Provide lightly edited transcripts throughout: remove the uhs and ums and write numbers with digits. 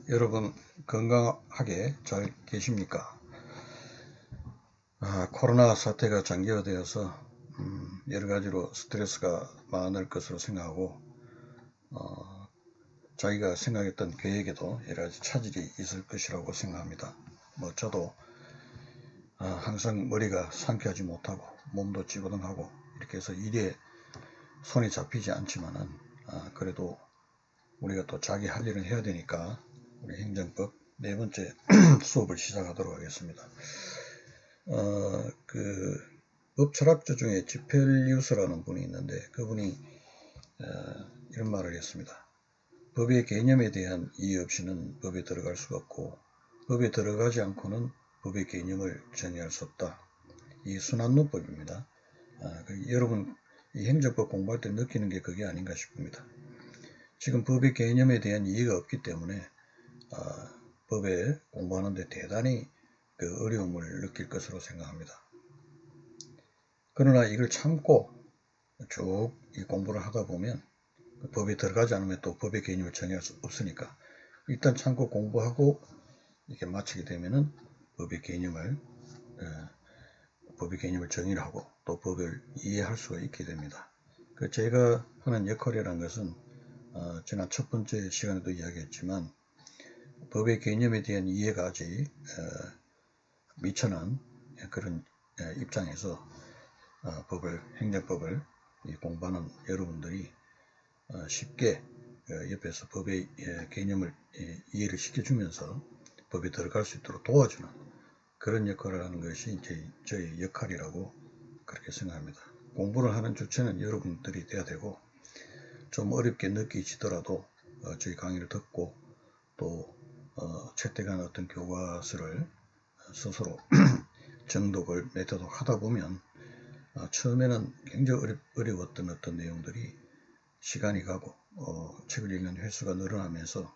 여러분 건강하게 잘 계십니까? 코로나 사태가 장기화되어서 여러 가지로 스트레스가 많을 것으로 생각하고 자기가 생각했던 계획에도 여러 가지 차질이 있을 것이라고 생각합니다. 저도 항상 머리가 상쾌하지 못하고 몸도 찌뿌둥하고 이렇게 해서 일에 손이 잡히지 않지만은 그래도 우리가 또 자기 할 일은 해야 되니까 우리 행정법 네 번째 수업을 시작하도록 하겠습니다. 법철학자 중에 지펠리우스라는 분이 있는데 그분이 이런 말을 했습니다. 법의 개념에 대한 이해 없이는 법에 들어갈 수가 없고 법에 들어가지 않고는 법의 개념을 정의할 수 없다. 이 순환론법입니다. 여러분 이 행정법 공부할 때 느끼는 게 그게 아닌가 싶습니다. 지금 법의 개념에 대한 이해가 없기 때문에 법에 공부하는데 대단히 그 어려움을 느낄 것으로 생각합니다. 그러나 이걸 참고 쭉 이 공부를 하다 보면 법에 들어가지 않으면 또 법의 개념을 정의할 수 없으니까 일단 참고 공부하고 이렇게 마치게 되면은 법의 개념을 정의를 하고 또 법을 이해할 수가 있게 됩니다. 제가 하는 역할이라는 것은 지난 첫 번째 시간에도 이야기했지만 법의 개념에 대한 이해가 아직 미천한 그런 입장에서 행정법을 공부하는 여러분들이 쉽게 옆에서 법의 개념을 이해를 시켜주면서 법에 들어갈 수 있도록 도와주는 그런 역할을 하는 것이 이제 저의 역할이라고 그렇게 생각합니다. 공부를 하는 주체는 여러분들이 돼야 되고 좀 어렵게 느끼시더라도 저희 강의를 듣고 또 채택한 어떤 교과서를 스스로 정독을 메터독 하다 보면 처음에는 굉장히 어려웠던 어떤 내용들이 시간이 가고 책을 읽는 횟수가 늘어나면서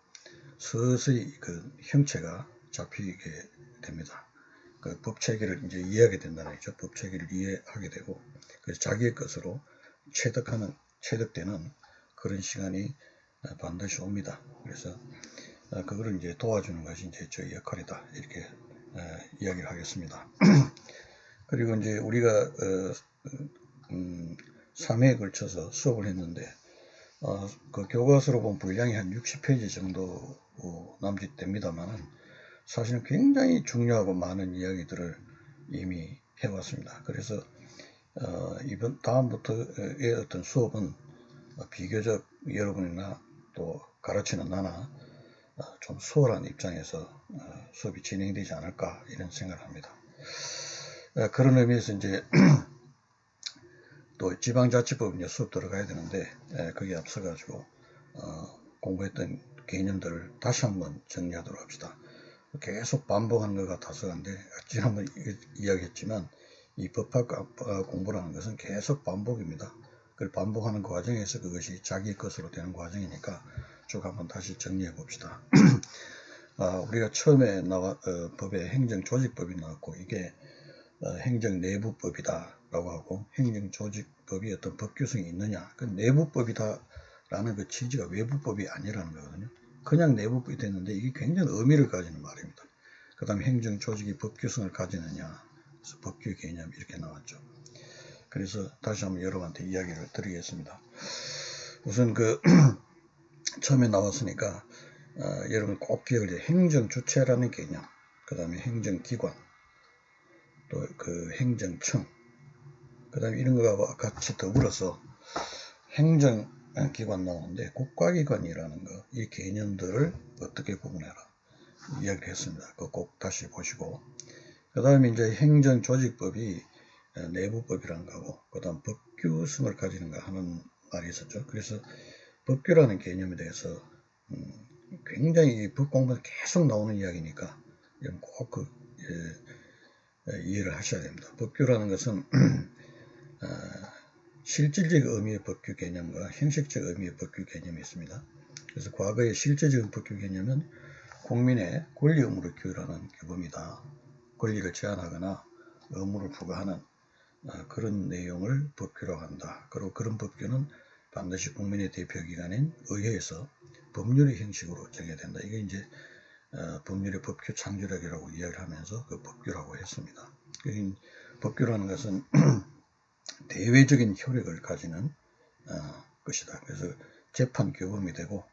서서히 그 형체가 잡히게 됩니다. 그 법체계를 이제 이해하게 된다는 얘기죠. 법체계를 이해하게 되고 그래서 자기의 것으로 체득되는 그런 시간이 반드시 옵니다. 그래서 그거를 이제 도와주는 것이 이제 저희 역할이다 이렇게 이야기를 하겠습니다. 그리고 이제 우리가 3회에 걸쳐서 수업을 했는데 그 교과서로 보면 분량이 한 60페이지 정도 남짓됩니다만은 사실은 굉장히 중요하고 많은 이야기들을 이미 해왔습니다. 그래서 다음부터의 어떤 수업은 비교적 여러분이나 또 가르치는 나나 좀 수월한 입장에서 수업이 진행되지 않을까 이런 생각을 합니다. 그런 의미에서 이제 또 지방자치법 이제 수업 들어가야 되는데 거기에 앞서가지고 공부했던 개념들을 다시 한번 정리하도록 합시다. 계속 반복하는 것 같아서 근데 지난번 이야기했지만 이 법학 공부라는 것은 계속 반복입니다. 그걸 반복하는 과정에서 그것이 자기 것으로 되는 과정이니까 쭉 한번 다시 정리해 봅시다. 우리가 처음에 법에 행정조직법이 나왔고 이게 행정내부법이다라고 하고 행정조직법이 어떤 법규성이 있느냐 그 내부법이다라는 그 취지가 외부법이 아니라는 거거든요. 그냥 내부법이 됐는데 이게 굉장히 의미를 가지는 말입니다. 그 다음에 행정조직이 법규성을 가지느냐 그래서 법규 개념 이렇게 나왔죠. 그래서 다시 한번 여러분한테 이야기를 드리겠습니다. 우선 처음에 나왔으니까 여러분 꼭 기억을 해요. 행정주체라는 개념, 그 다음에 행정기관, 또 그 행정청, 그 다음에 이런 거하고 같이 더불어서 행정기관 나오는데 국가기관이라는 거, 이 개념들을 어떻게 구분해라 이야기를 했습니다. 그거 꼭 다시 보시고 그 다음에 이제 행정조직법이 내부법이라는 거고 그 다음 법규성을 가지는가 하는 말이 있었죠. 그래서 법규라는 개념에 대해서 굉장히 법 공부는 계속 나오는 이야기니까 꼭 이해를 하셔야 됩니다. 법규라는 것은 실질적 의미의 법규 개념과 형식적 의미의 법규 개념이 있습니다. 그래서 과거의 실질적인 법규 개념은 국민의 권리 의무를 규율하는 규범이다. 권리를 제한하거나 의무를 부과하는 그런 내용을 법규라고 한다. 그리고 그런 법규는 반드시 국민의 대표기관인 의회에서 법률의 형식으로 정해야 된다. 이게 이제 법률의 법규 창조력이라고 이야기를 하면서 그 법규라고 했습니다. 법규라는 것은 대외적인 효력을 가지는 것이다. 그래서 재판 규범이 되고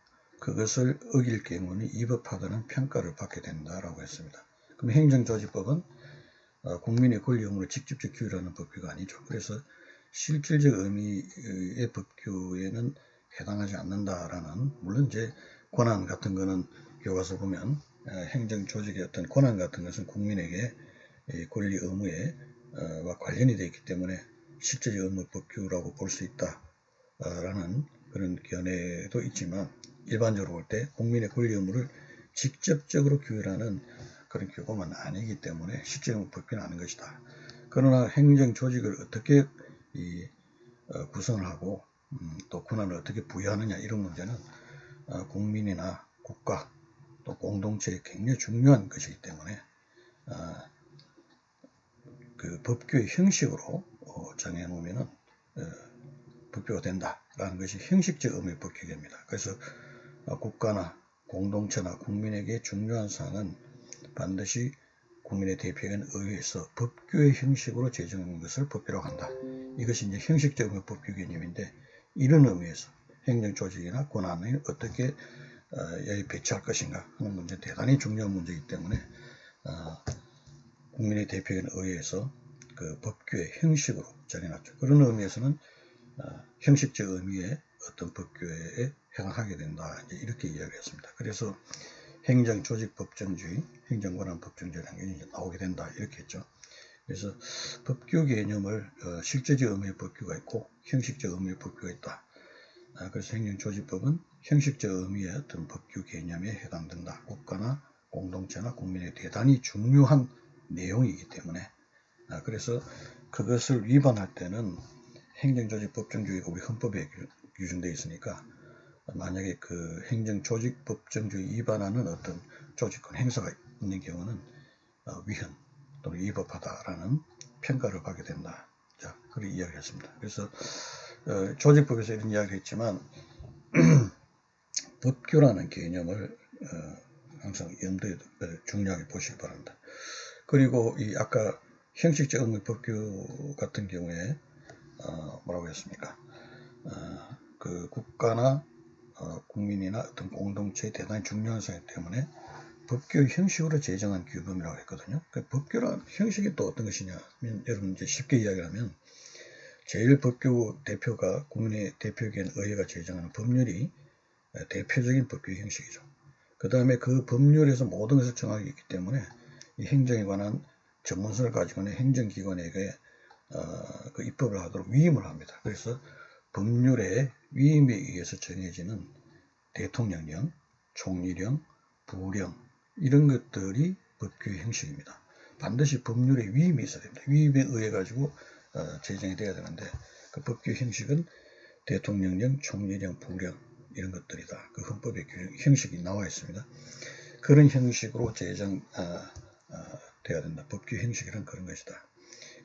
그것을 어길 경우는 위법하다는 평가를 받게 된다라고 했습니다. 그럼 행정조직법은 국민의 권리 의무를 직접적 규율하는 법규가 아니죠. 그래서 실질적 의미의 법규에는 해당하지 않는다라는, 물론 이제 권한 같은 거는 교과서 보면 행정조직의 어떤 권한 같은 것은 국민에게 권리 의무에 관련이 되어 있기 때문에 실질적 의무 법규라고 볼 수 있다라는 그런 견해도 있지만, 일반적으로 볼 때 국민의 권리 의무를 직접적으로 규율하는 그런 규범은 아니기 때문에 실질적 의무 법규는 아닌 것이다. 그러나 행정조직을 어떻게 구성을 하고 또 권한을 어떻게 부여하느냐, 이런 문제는 국민이나 국가 또 공동체에 굉장히 중요한 것이기 때문에 그 법규의 형식으로 정해놓으면 법규가 된다라는 것이 형식적 의무의 법규입니다. 그래서 국가나 공동체나 국민에게 중요한 사항은 반드시 국민의 대표인 의회에서 법규의 형식으로 제정하는 것을 법규라고 한다. 이것이 이제 형식적 의무 법규 개념인데, 이런 의미에서 행정조직이나 권한을 어떻게 여기 배치할 것인가 하는 문제, 대단히 중요한 문제이기 때문에 국민의 대표인 의회에서 그 법규의 형식으로 정해놨죠. 그런 의미에서는 형식적 의미의 어떤 법규에 해당하게 된다, 이제 이렇게 이야기했습니다. 그래서 행정조직법정주의, 행정권한법정주의라는 게 이제 나오게 된다, 이렇게 했죠. 그래서 법규 개념을 실제적 의미의 법규가 있고 형식적 의미의 법규가 있다. 그래서 행정조직법은 형식적 의미의 어떤 법규 개념에 해당된다. 국가나 공동체나 국민에 대단히 중요한 내용이기 때문에, 그래서 그것을 위반할 때는 행정조직법정주의가 우리 헌법에 규정되어 있으니까, 만약에 그 행정조직법정주의 위반하는 어떤 조직권 행사가 있는 경우는 위헌 또는 위법하다라는 평가를 받게 된다. 자, 그렇게 이야기했습니다. 그래서 조직법에서 이런 이야기를 했지만 법규라는 개념을 항상 염두에 중요하게 보시기 바랍니다. 그리고 이 아까 형식적 의무 법규 같은 경우에 뭐라고 했습니까? 그 국가나 국민이나 어떤 공동체의 대단히 중요한 사항이기 때문에 법규의 형식으로 제정한 규범이라고 했거든요. 그 법규란 형식이 또 어떤 것이냐면, 여러분 이제 쉽게 이야기하면 제일 법규 대표가 국민의 대표기관 의회가 제정하는 법률이 대표적인 법규의 형식이죠. 그 다음에 그 법률에서 모든 것을 정하기 있기 때문에 이 행정에 관한 전문성을 가지고 있는 행정기관에게 그 입법을 하도록 위임을 합니다. 그래서 법률의 위임에 의해서 정해지는 대통령령, 총리령, 부령, 이런 것들이 법규의 형식입니다. 반드시 법률에 위임이 있어야 됩니다. 위임에 의해 가지고 제정이 돼야 되는데, 그 법규의 형식은 대통령령, 총리령, 부령, 이런 것들이다. 그 헌법의 형식이 나와 있습니다. 그런 형식으로 제정돼야 된다. 법규 형식이란 그런 것이다.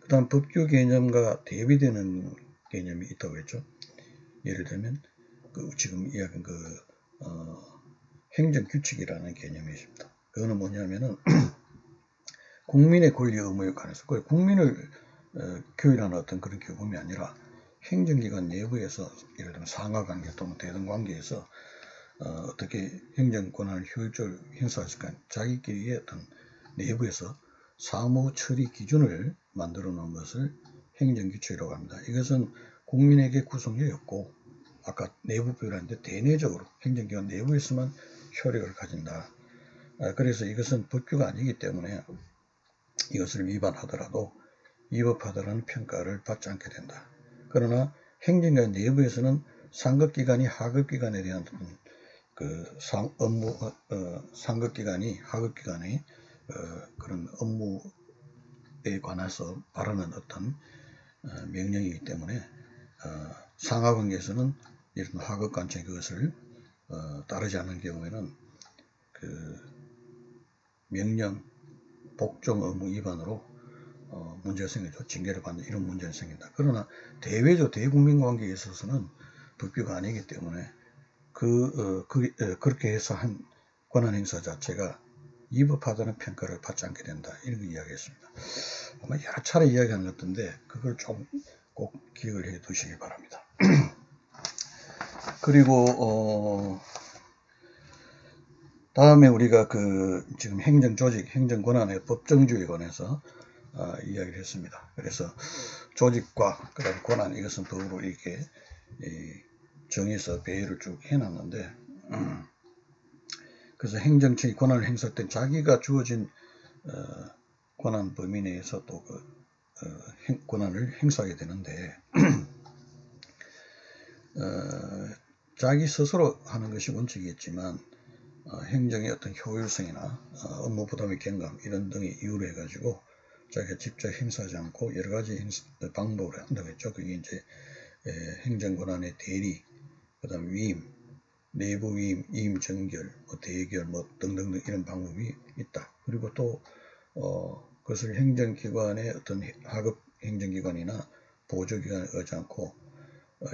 그 다음 법규 개념과 대비되는 개념이 있다고 했죠. 예를 들면 지금 이야기한 행정규칙이라는 개념이 있습니다. 그거는 뭐냐면은 국민의 권리 의무에 관해서, 국민을 규율하는 어떤 그런 규범이 아니라 행정기관 내부에서, 예를 들면 상하관계 또는 대등관계에서 어떻게 행정권한을 효율적으로 행사할 수 있을까, 자기끼리의 어떤 내부에서 사무 처리 기준을 만들어 놓은 것을 행정규칙이라고 합니다. 이것은 국민에게 구성력이 없고, 아까 내부 표현하는데 대내적으로 행정기관 내부에서만 효력을 가진다. 그래서 이것은 법규가 아니기 때문에 이것을 위반하더라도 위법하다는 평가를 받지 않게 된다. 그러나 행정기관 내부에서는 상급기관이 하급기관에 대한 상급기관이 하급기관의 그런 업무에 관해서 바라는 어떤 명령이기 때문에 상하관계에서는 이런 하급관청이 그것을 따르지 않는 경우에는 그 명령 복종 의무 위반으로 문제가 생기죠. 징계를 받는 이런 문제가 생긴다. 그러나 대외적 대국민 관계에 있어서는 법규가 아니기 때문에 그렇게 해서 한 권한 행사 자체가 위법하다는 평가를 받지 않게 된다. 이런 거 이야기했습니다. 아마 여러 차례 이야기한 것 같은데 그걸 좀 꼭 기억을 해 두시기 바랍니다. 그리고 다음에 우리가 지금 행정조직, 행정권한의 법정주의에 관해서 이야기를 했습니다. 그래서 조직과 그다음 권한 이것은 더불어 이렇게 정해서 배열을 쭉 해놨는데 그래서 행정청이 권한을 행사할 때 자기가 주어진 권한 범위 내에서 또 권한을 행사하게 되는데 자기 스스로 하는 것이 원칙이겠지만 행정의 어떤 효율성이나 업무 부담의 경감 이런 등의 이유로 해가지고 자기가 직접 행사하지 않고 여러 가지 방법을 한다고 했죠. 그게 이제 행정권한의 대리, 그다음 위임, 내부 위임, 이임 정결, 대결, 등등등 이런 방법이 있다. 그리고 또 그것을 행정기관의 어떤 하급 행정기관이나 보조기관에 의지 않고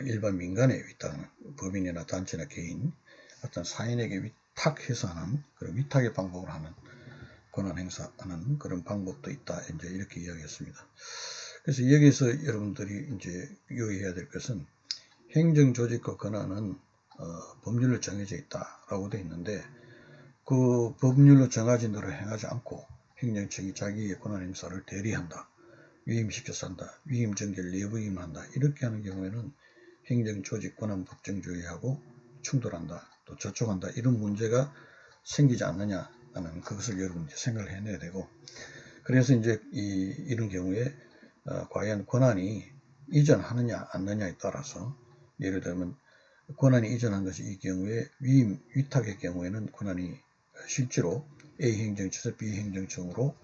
일반 민간에 위탁하는 법인이나 단체나 개인 어떤 사인에게 위탁해서 하는 그런 위탁의 방법을 하는 권한 행사하는 그런 방법도 있다. 이제 이렇게 이야기했습니다. 그래서 여기서 여러분들이 이제 유의해야 될 것은 행정조직과 권한은 법률로 정해져 있다라고 되어 있는데 그 법률로 정해진 대로 행하지 않고 행정청이 자기의 권한 행사를 대리한다. 위임시켜서 한다. 위임 정결 내부 위임한다. 이렇게 하는 경우에는 행정조직 권한 법정주의하고 충돌한다. 또 저촉한다. 이런 문제가 생기지 않느냐 하는 그것을 여러분 생각을 해내야 되고 그래서 이제 이런 경우에 과연 권한이 이전하느냐 않느냐에 따라서 예를 들면 권한이 이전한 것이 이 경우에 위임 위탁의 경우에는 권한이 실제로 A 행정처에서 B 행정청으로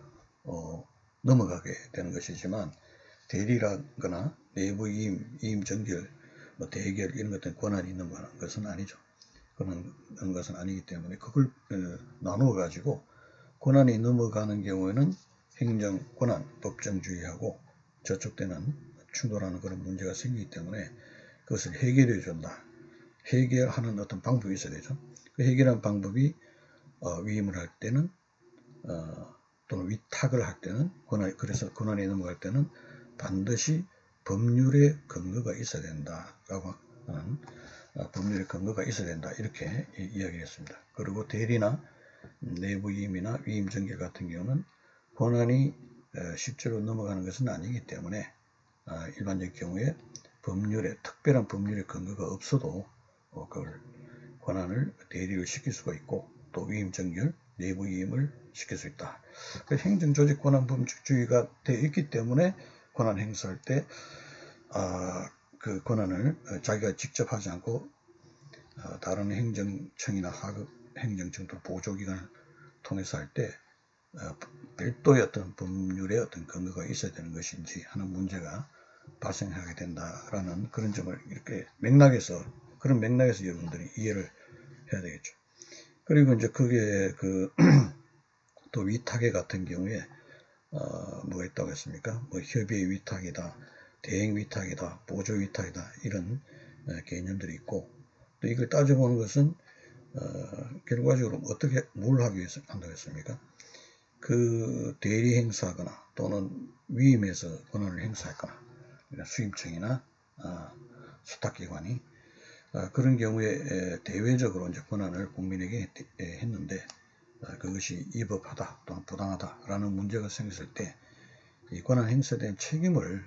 넘어가게 되는 것이지만 대리라거나 내부 이임 정결, 대결 이런 것들은 권한이 넘어가는 것은 아니죠. 그런 것은 아니기 때문에 그걸 나누어 가지고 권한이 넘어가는 경우에는 행정 권한 법정주의하고 저촉되는 충돌하는 그런 문제가 생기기 때문에 그것을 해결해 준다. 해결하는 어떤 방법이 있어야 되죠. 그 해결하는 방법이 위임을 할 때는 또는 위탁을 할 때는 그래서 권한이 넘어갈 때는 반드시 법률의 근거가 있어야 된다라고 하는 법률의 근거가 있어야 된다 이렇게 이야기했습니다. 그리고 대리나 내부 위임이나 위임 정결 같은 경우는 권한이 실제로 넘어가는 것은 아니기 때문에 일반적 경우에 특별한 법률의 근거가 없어도 그걸 권한을 대리를 시킬 수가 있고 또 위임 정결, 내부 위임을 시킬 수 있다. 행정조직 권한 법칙주의가 되어 있기 때문에 권한 행사할 때 그 권한을 자기가 직접 하지 않고 다른 행정청이나 하급 행정청 또 보조기관을 통해서 할 때 별도의 어떤 법률의 어떤 근거가 있어야 되는 것인지 하는 문제가 발생하게 된다라는 그런 점을 이렇게 그런 맥락에서 여러분들이 이해를 해야 되겠죠. 그리고 이제 그게 또 위탁의 같은 경우에 뭐가 있다고 했습니까? 협의의 위탁이다, 대행 위탁이다, 보조 위탁이다 이런 개념들이 있고 또 이걸 따져보는 것은 결과적으로 뭘 하기 위해서 한다고 했습니까? 그 대리 행사하거나 또는 위임해서 권한을 행사하거나 그러니까 수임청이나 수탁기관이 그런 경우에 대외적으로 이제 권한을 국민에게 했는데 그것이 위법하다 또는 부당하다라는 문제가 생겼을 때 이 권한 행사에 대한 책임을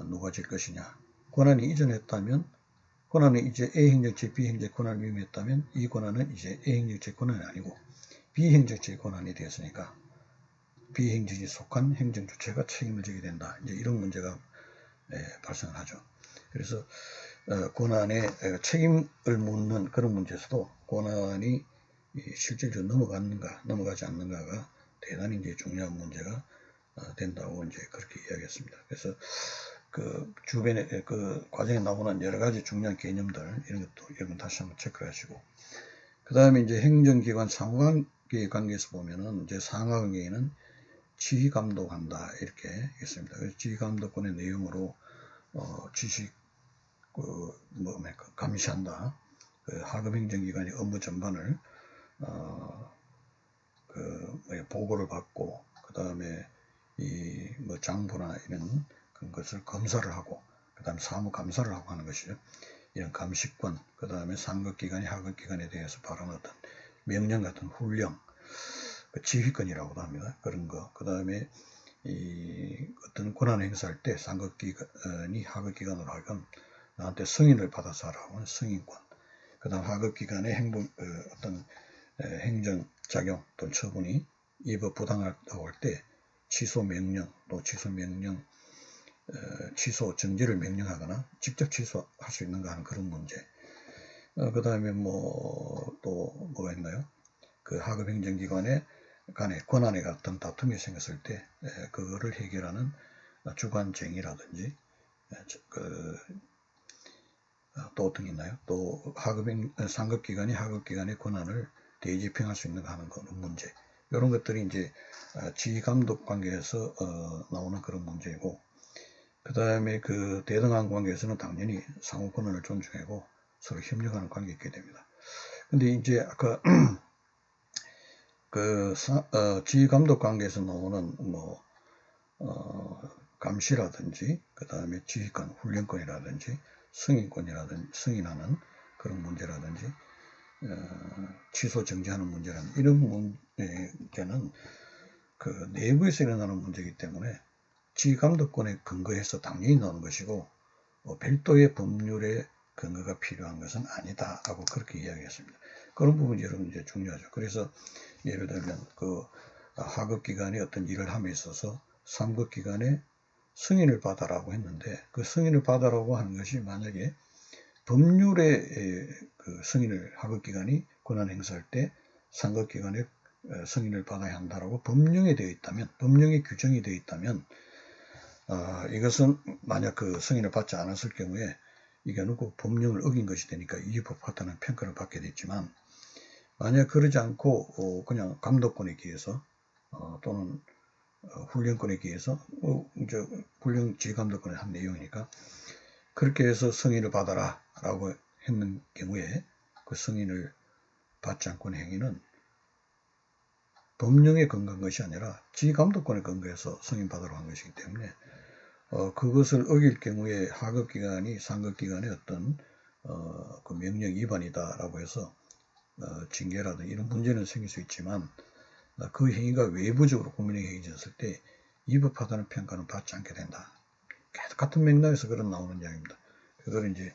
누가 질 것이냐. 권한이 이전했다면 권한이 이제 A 행정처, B 행정처 권한을 위임했다면 이 권한은 이제 A 행정처의 권한이 아니고 B 행정처의 권한이 되었으니까 B 행정처에 속한 행정주체가 책임을 지게 된다. 이제 이런 문제가 발생을 하죠. 그래서 권한의 책임을 묻는 그런 문제에서도 권한이 실질적으로 넘어갔는가, 넘어가지 않는가가 대단히 이제 중요한 문제가 된다고 이제 그렇게 이야기했습니다. 그래서 그 주변에 그 과정에 나오는 여러 가지 중요한 개념들 이런 것도 여러분 다시 한번 체크하시고 그 다음에 이제 행정기관 상호관계 관계에서 보면은 이제 상하관계에는 지휘감독한다 이렇게 했습니다. 그래서 지휘감독권의 내용으로 지시 감시한다. 그 하급행정기관의 업무 전반을 보고를 받고, 그 다음에 이 뭐 장부나 이런 그런 것을 검사를 하고, 그 다음에 사무 감사를 하고 하는 것이죠. 이런 감시권, 그 다음에 상급기관이 하급기관에 대해서 발언 어떤 명령 같은 훈령, 그 지휘권이라고도 합니다. 그런 거. 그 다음에 이 어떤 권한을 행사할 때 상급기관이 하급기관으로 하여금 나한테 승인을 받아서 하라고 하는 승인권. 그 다음 하급기관의 어떤 행정작용 또는 처분이 이법 부당하다고 할 때 취소 명령, 또 취소 정지를 명령하거나 직접 취소할 수 있는가 하는 그런 문제. 그 다음에 또 뭐가 있나요? 그 하급행정기관의 간의 권한에 같은 다툼이 생겼을 때 그거를 해결하는 주관쟁의라든지, 또 어떤 게 있나요? 또 상급기관이 하급기관의 권한을 대집행할 수 있는가 하는 그런 문제. 이런 것들이 이제 지휘감독 관계에서 나오는 그런 문제이고, 그 다음에 그 대등한 관계에서는 당연히 상호 권한을 존중하고 서로 협력하는 관계가 있게 됩니다. 근데 이제 아까 지휘감독 관계에서 나오는 감시라든지, 그 다음에 지휘권, 훈련권이라든지, 승인하는 그런 문제라든지, 취소 정지하는 문제라든지, 이런 문제는 그 내부에서 일어나는 문제이기 때문에 지휘감독권에 근거해서 당연히 나오는 것이고, 별도의 법률의 근거가 필요한 것은 아니다라고 그렇게 이야기했습니다. 그런 부분이 여러분 이제 중요하죠. 그래서 예를 들면 그 하급기관이 어떤 일을 함에 있어서 상급기관의 승인을 받아라고 했는데, 그 승인을 받아라고 하는 것이 만약에 법률의 그 승인을 하급기관이 권한 행사할 때 상급기관의 승인을 받아야 한다라고 법령에 되어 있다면, 법령에 규정이 되어 있다면, 이것은 만약 그 승인을 받지 않았을 경우에 이거는 그 법령을 어긴 것이 되니까 위법하다는 평가를 받게 됐지만, 만약 그러지 않고 그냥 감독권에 기해서 또는 훈련권에 기해서 이제 훈련 지휘감독권의 한 내용이니까 그렇게 해서 승인을 받아라 라고 했는 경우에 그 승인을 받지 않고 행위는 법령에 근거한 것이 아니라 지휘감독권에 근거해서 승인받으러 한 것이기 때문에 그것을 어길 경우에 하급기관이 상급기관의 어떤 그 명령 위반이다라고 해서 징계라든지 이런 문제는 생길 수 있지만, 그 행위가 외부적으로 국민에게 행해졌을 때 위법하다는 평가는 받지 않게 된다. 같은 맥락에서 그런 나오는 이야기입니다. 그걸 이제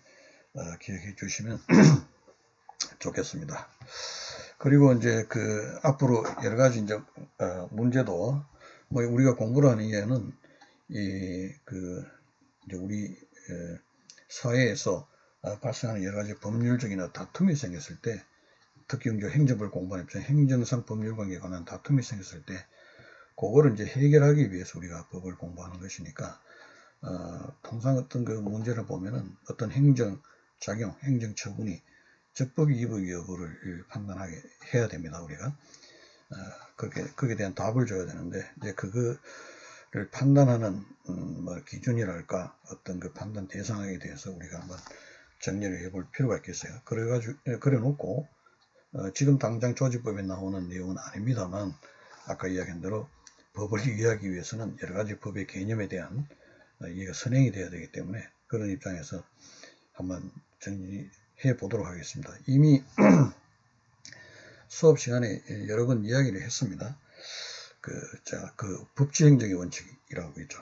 기억해 주시면 좋겠습니다. 그리고 이제 그 앞으로 여러 가지 이제 문제도 우리가 공부를 하는 이유는 이제 우리 사회에서 발생하는 여러 가지 법률적이나 다툼이 생겼을 때, 특히 이제 행정법을 공부하는 입장, 행정상 법률관계에 관한 다툼이 생겼을 때, 그거를 이제 해결하기 위해서 우리가 법을 공부하는 것이니까, 통상 어떤 그 문제를 보면은 어떤 행정작용, 행정처분이 적법 위법 여부를 판단하게 해야 됩니다, 우리가. 거기에 대한 답을 줘야 되는데, 이제 그거를 판단하는 기준이랄까, 어떤 그 판단 대상에 대해서 우리가 한번 정리를 해볼 필요가 있겠어요. 그래 놓고 지금 당장 조직법에 나오는 내용은 아닙니다만, 아까 이야기한 대로 법을 이해하기 위해서는 여러 가지 법의 개념에 대한 이해가 선행이 돼야 되기 때문에 그런 입장에서 한번 정리해 보도록 하겠습니다. 이미 수업 시간에 여러 번 이야기를 했습니다. 그 법치행정의 원칙이라고 있죠.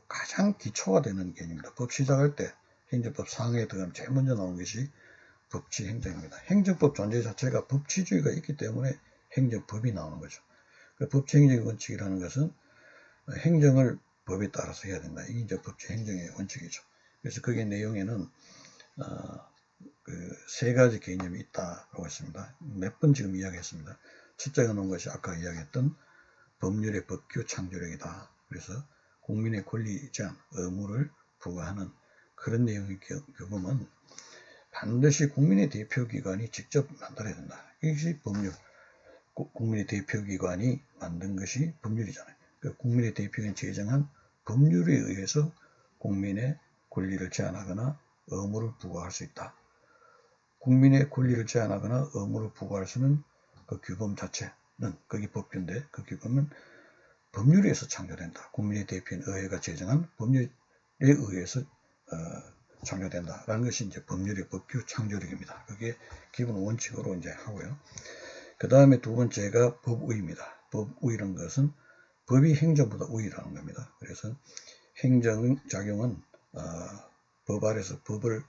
가장 기초가 되는 개념입니다. 법 시작할 때 행정법 상하에 들어가면 제일 먼저 나오는 것이 법치행정입니다. 행정법 존재 자체가 법치주의가 있기 때문에 행정법이 나오는 거죠. 그 법치행정의 원칙이라는 것은 행정을 법에 따라서 해야 된다. 이게 이제 법치행정의 원칙이죠. 그래서 거기에 내용에는 그 세 가지 개념이 있다고 했습니다. 몇 번 지금 이야기했습니다. 첫째가 놓은 것이 아까 이야기했던 법률의 법규 창조력이다. 그래서 국민의 권리 제한, 의무를 부과하는 그런 내용의 규범은 반드시 국민의 대표기관이 직접 만들어야 된다. 이것이 법률. 국민의 대표기관이 만든 것이 법률이잖아요. 국민의 대표기관이 제정한 법률에 의해서 국민의 권리를 제한하거나 의무를 부과할 수 있다. 국민의 권리를 제한하거나 의무를 부과할 수는 그 규범 자체는 그게 법규인데 그 규범은 법률에 의해서 창조된다. 국민의 대표인 의회가 제정한 법률에 의해서 창조된다라는 것이 이제 법률의 법규 창조력입니다. 그게 기본 원칙으로 이제 하고요. 그 다음에 두 번째가 법의입니다. 법의라는 것은 법이 행정보다 우위라는 겁니다. 그래서 행정작용은 법 아래서 법을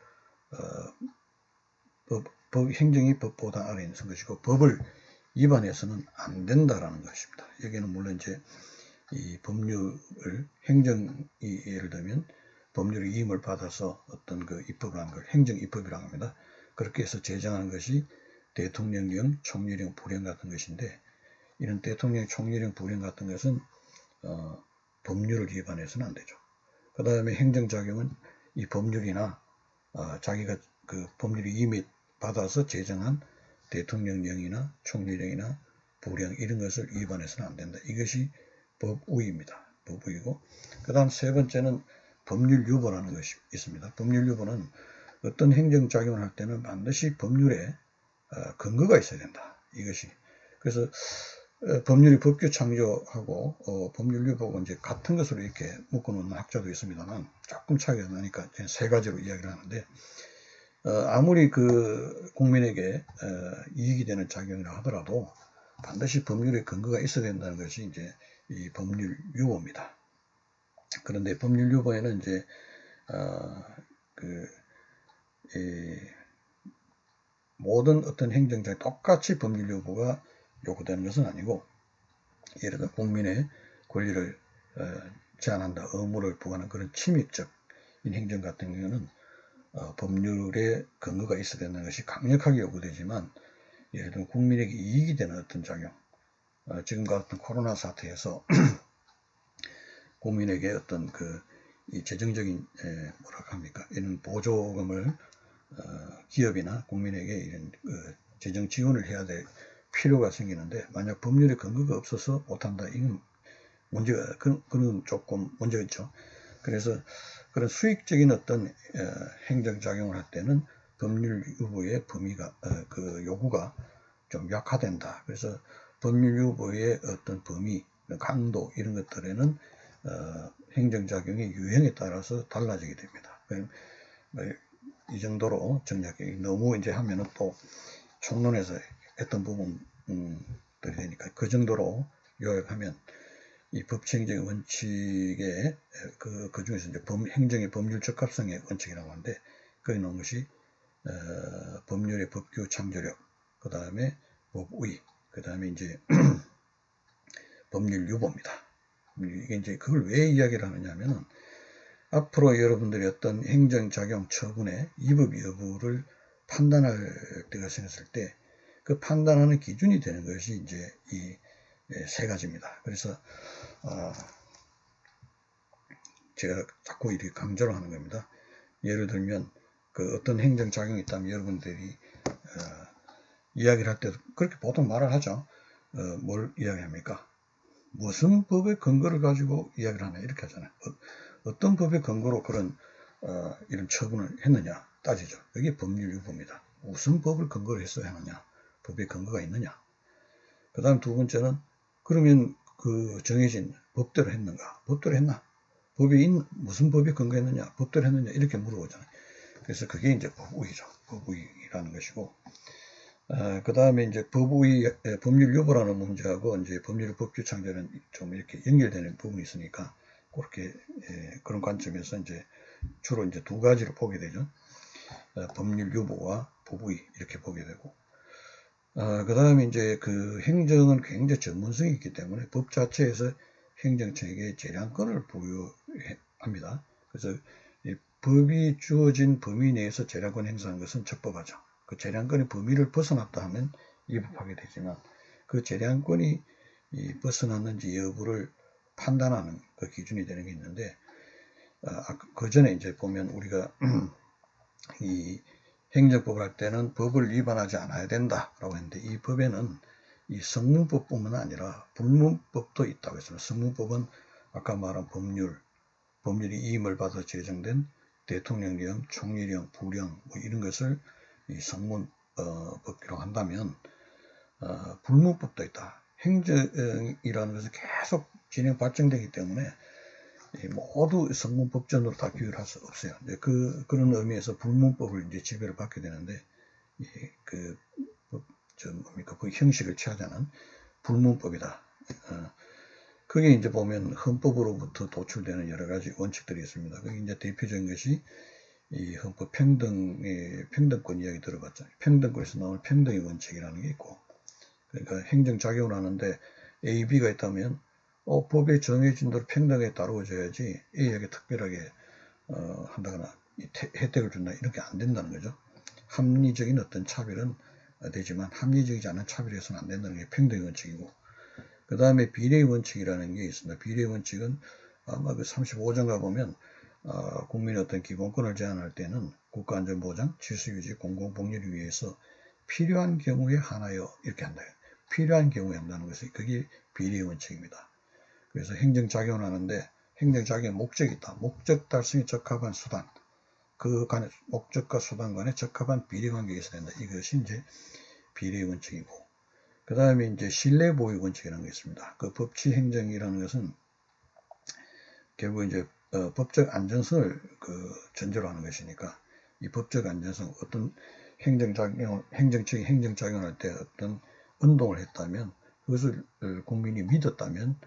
행정이 법보다 아래에 있는 것이고 법을 위반해서는 안 된다라는 것입니다. 여기는 물론 이제 이 법률을 행정이 예를 들면 법률의 위임을 받아서 어떤 그 입법을 하는 걸 행정 입법이라고 합니다. 그렇게 해서 제정하는 것이 대통령령, 총리령, 부령 같은 것인데 이런 대통령, 총리령, 부령 같은 것은 법률을 위반해서는 안 되죠. 그 다음에 행정작용은 이 법률이나 자기가 그 법률이 이미 받아서 제정한 대통령령이나 총리령이나 부령 이런 것을 위반해서는 안 된다. 이것이 법의입니다. 법의고 그 다음 세 번째는 법률유보라는 것이 있습니다. 법률유보는 어떤 행정작용을 할 때는 반드시 법률에 근거가 있어야 된다. 이것이 그래서 법률이 법규 창조하고 법률유보가 이제 같은 것으로 이렇게 묶어놓는 학자도 있습니다만 조금 차이가 나니까 세 가지로 이야기를 하는데 아무리 그 국민에게 이익이 되는 작용이라 하더라도 반드시 법률에 근거가 있어야 된다는 것이 이제 이 법률유보입니다. 그런데 법률유보에는 이제 모든 어떤 행정장에 똑같이 법률유보가 요구되는 것은 아니고 예를 들어 국민의 권리를 제한한다, 의무를 부과하는 그런 침입적인 행정 같은 경우는 법률에 근거가 있어야 되는 것이 강력하게 요구되지만 예를 들어 국민에게 이익이 되는 어떤 작용 지금 같은 코로나 사태에서 국민에게 어떤 이 재정적인 뭐라고 합니까 이런 보조금을 기업이나 국민에게 이런 재정 지원을 해야 될 필요가 생기는데 만약 법률에 근거가 없어서 못한다 이건 문제가 그는 조금 문제가 있죠. 그래서 그런 수익적인 어떤 행정작용을 할 때는 법률유보의 범위가 그 요구가 좀 약화된다. 그래서 법률유보의 어떤 범위, 강도 이런 것들에는 행정작용의 유형에 따라서 달라지게 됩니다. 이 정도로 정리할게요. 너무 이제 하면은 또 총론에서 했던 부분들이 되니까 그 정도로 요약하면 이 법치행정의 원칙에 그 중에서 이제 행정의 법률 적합성의 원칙이라고 하는데 거기 나온 것이 법률의 법규 창조력, 그 다음에 법의, 그 다음에 이제 법률 유보입니다. 이게 이제 그걸 왜 이야기를 하느냐면은 앞으로 여러분들이 어떤 행정작용 처분의 위법 여부를 판단할 때가 생겼을 때 그 판단하는 기준이 되는 것이 이제 이 세 가지입니다. 그래서 제가 자꾸 이렇게 강조를 하는 겁니다. 예를 들면 그 어떤 행정작용이 있다면 여러분들이 이야기를 할 때도 그렇게 보통 말을 하죠. 뭘 이야기합니까? 무슨 법의 근거를 가지고 이야기를 하냐 이렇게 하잖아요. 어떤 법의 근거로 그런 이런 처분을 했느냐 따지죠. 이게 법률유보입니다. 무슨 법을 근거로 해서 하느냐, 법의 근거가 있느냐. 그 다음 두 번째는 그러면 그 정해진 법대로 했는가, 법대로 했나, 무슨 법이 근거했느냐, 법대로 했느냐 이렇게 물어보잖아요. 그래서 그게 이제 법의죠. 법의라는 것이고. 그 다음에 이제 법률유보라는 문제하고 이제 법률 법규 창조는 좀 이렇게 연결되는 부분이 있으니까 그렇게 그런 관점에서 이제 주로 이제 두 가지로 보게 되죠. 법률유보와 법의 이렇게 보게 되고. 그 다음에 이제 그 행정은 굉장히 전문성이 있기 때문에 법 자체에서 행정청에게 재량권을 부여합니다. 그래서 이 법이 주어진 범위 내에서 재량권 행사하는 것은 적법하죠. 그 재량권의 범위를 벗어났다 하면 위법하게 되지만 그 재량권이 벗어났는지 여부를 판단하는 그 기준이 되는 게 있는데 그 전에 이제 보면 우리가 이 행정법을 할 때는 법을 위반하지 않아야 된다라고 했는데 이 법에는 이 성문법뿐만 아니라 불문법도 있다고 했습니다. 성문법은 아까 말한 법률이 이임을 받아 제정된 대통령령, 총리령, 부령 뭐 이런 것을 이 성문 법규로 한다면 불문법도 있다. 행정이라는 것은 계속 진행 발전되기 때문에 모두 성문법전으로 다 규율할 수 없어요. 이제 그런 의미에서 불문법을 이제 지배를 받게 되는데 그 형식을 취하자는 불문법이다. 그게 이제 보면 헌법으로부터 도출되는 여러 가지 원칙들이 있습니다. 그게 이제 대표적인 것이 이 헌법 평등권 이야기 들어봤죠. 평등권에서 나오는 평등의 원칙이라는 게 있고, 그러니까 행정작용을 하는데 A, B가 있다면 법에 정해진 대로 평등하게 다루어져야지 A에게 특별하게 한다거나 혜택을 준다 이렇게 안 된다는 거죠. 합리적인 어떤 차별은 되지만 합리적이지 않은 차별을 해서는 안 된다는 게 평등의 원칙이고, 그 다음에 비례의 원칙이라는 게 있습니다. 비례의 원칙은 아마 그 35조인가 보면 국민의 어떤 기본권을 제한할 때는 국가안전보장, 질서유지, 공공복리를 위해서 필요한 경우에 하나여 이렇게 한다. 필요한 경우에 한다는 것이 그게 비례의 원칙입니다. 그래서 행정작용을 하는데 행정작용의 목적이 있다. 목적 달성에 적합한 수단, 그 간의 목적과 수단 간에 적합한 비례관계가 있어야 된다. 이것이 이제 비례의 원칙이고, 그 다음에 이제 신뢰보호 원칙이라는 게 있습니다. 그 법치행정이라는 것은 결국 이제 법적 안전성을 전제로 하는 것이니까 이 법적 안전성, 어떤 행정청이 행정작용을 할 때 어떤 운동을 했다면 그것을 국민이 믿었다면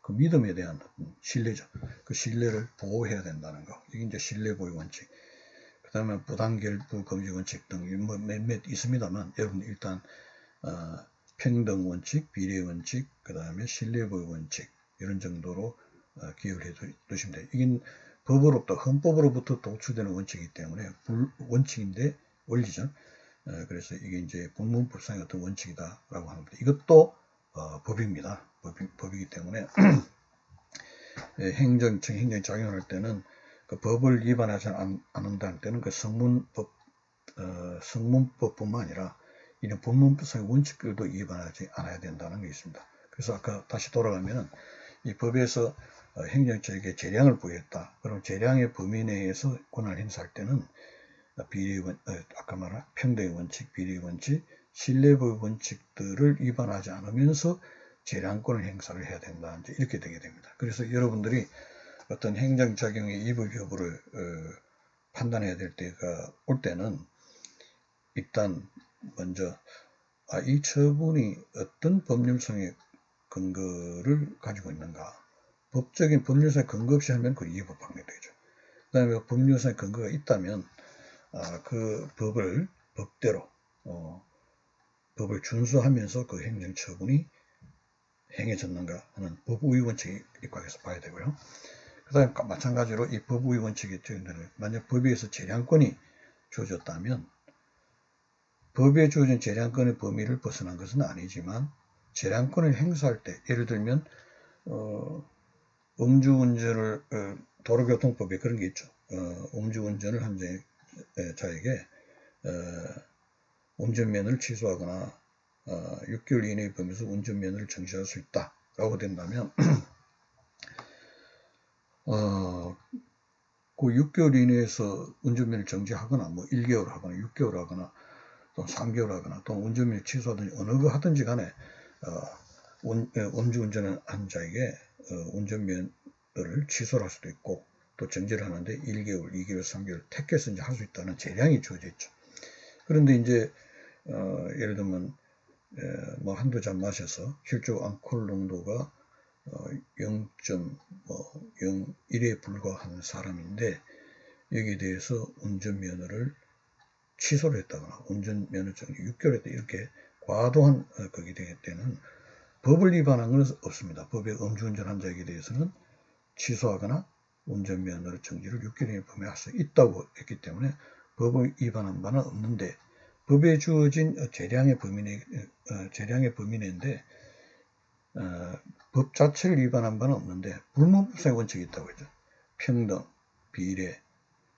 그 믿음에 대한 신뢰죠. 그 신뢰를 보호해야 된다는 거. 이게 이제 신뢰보호 원칙. 그 다음에 부당결부 금지 원칙 등 몇몇 있습니다만 여러분 일단 평등 원칙, 비례 원칙, 그 다음에 신뢰보호 원칙 이런 정도로 기억을 해 두시면 돼요. 이게 법으로부터 헌법으로부터 도출되는 원칙이기 때문에 원칙인데 원리죠. 그래서 이게 이제 불문법상의 어떤 원칙이다라고 하는 겁니다. 이것도 법입니다. 법이기 때문에 행정작용을 할 때는 그 법을 위반하지 않는다는 때는 그 성문법뿐만 아니라 이런 불문법상의 원칙들도 위반하지 않아야 된다는 게 있습니다. 그래서 아까 다시 돌아가면은 이 법에서 행정처에게 재량을 부여했다. 그럼 재량의 범위 내에서 권한을 행사할 때는 아까 말한 평등의 원칙, 비례의 원칙, 신뢰보호 원칙들을 위반하지 않으면서 재량권을 행사를 해야 된다. 이제 이렇게 되게 됩니다. 그래서 여러분들이 어떤 행정작용의 이부 여부를 판단해야 될 때가 올 때는 일단 먼저 이 처분이 어떤 법률성의 근거를 가지고 있는가. 법적인 법률성의 근거 없이 하면 그 이해법방이 되죠. 그 다음에 법률성의 근거가 있다면 그 법을 법대로 법을 준수하면서 그 행정처분이 행해졌는가 하는 법우의 원칙에 입각해서 봐야 되고요. 그 다음에 마찬가지로 이 법우의 원칙에 만약 법에 의해서 재량권이 주어졌다면 법에 주어진 재량권의 범위를 벗어난 것은 아니지만 재량권을 행사할 때 예를 들면 음주운전을 도로교통법에 그런 게 있죠. 음주운전을 한 자에게 운전면허를 취소하거나 6개월 이내의 범위에서 운전면허를 정지할 수 있다라고 된다면 그 6개월 이내에서 운전면허를 정지하거나 뭐 1개월 하거나 6개월 하거나 또 3개월 하거나 또 운전면허 취소하든지 어느 거 하든지 간에 음주운전을 한 자에게 운전면허를 취소할 수도 있고 또 정지를 하는데 1개월, 2개월, 3개월 택해서 이제 할 수 있다는 재량이 주어져 있죠. 그런데 이제 예를 들면 뭐 한두 잔 마셔서 혈중 알코올 농도가 0.01에 불과한 사람인데 여기에 대해서 운전면허를 취소를 했다거나 운전면허 정지 6개월 했다 이렇게 과도한 거기 되기 때는 법을 위반한 것은 없습니다. 법에 음주운전한 자에게 대해서는 취소하거나 운전면허 정지를 6개월에 범위할 수 있다고 했기 때문에 법을 위반한 바는 없는데 법에 주어진 재량의 범위 내인데 법 자체를 위반한 바는 없는데 불문법상의 원칙이 있다고 했죠. 평등, 비례,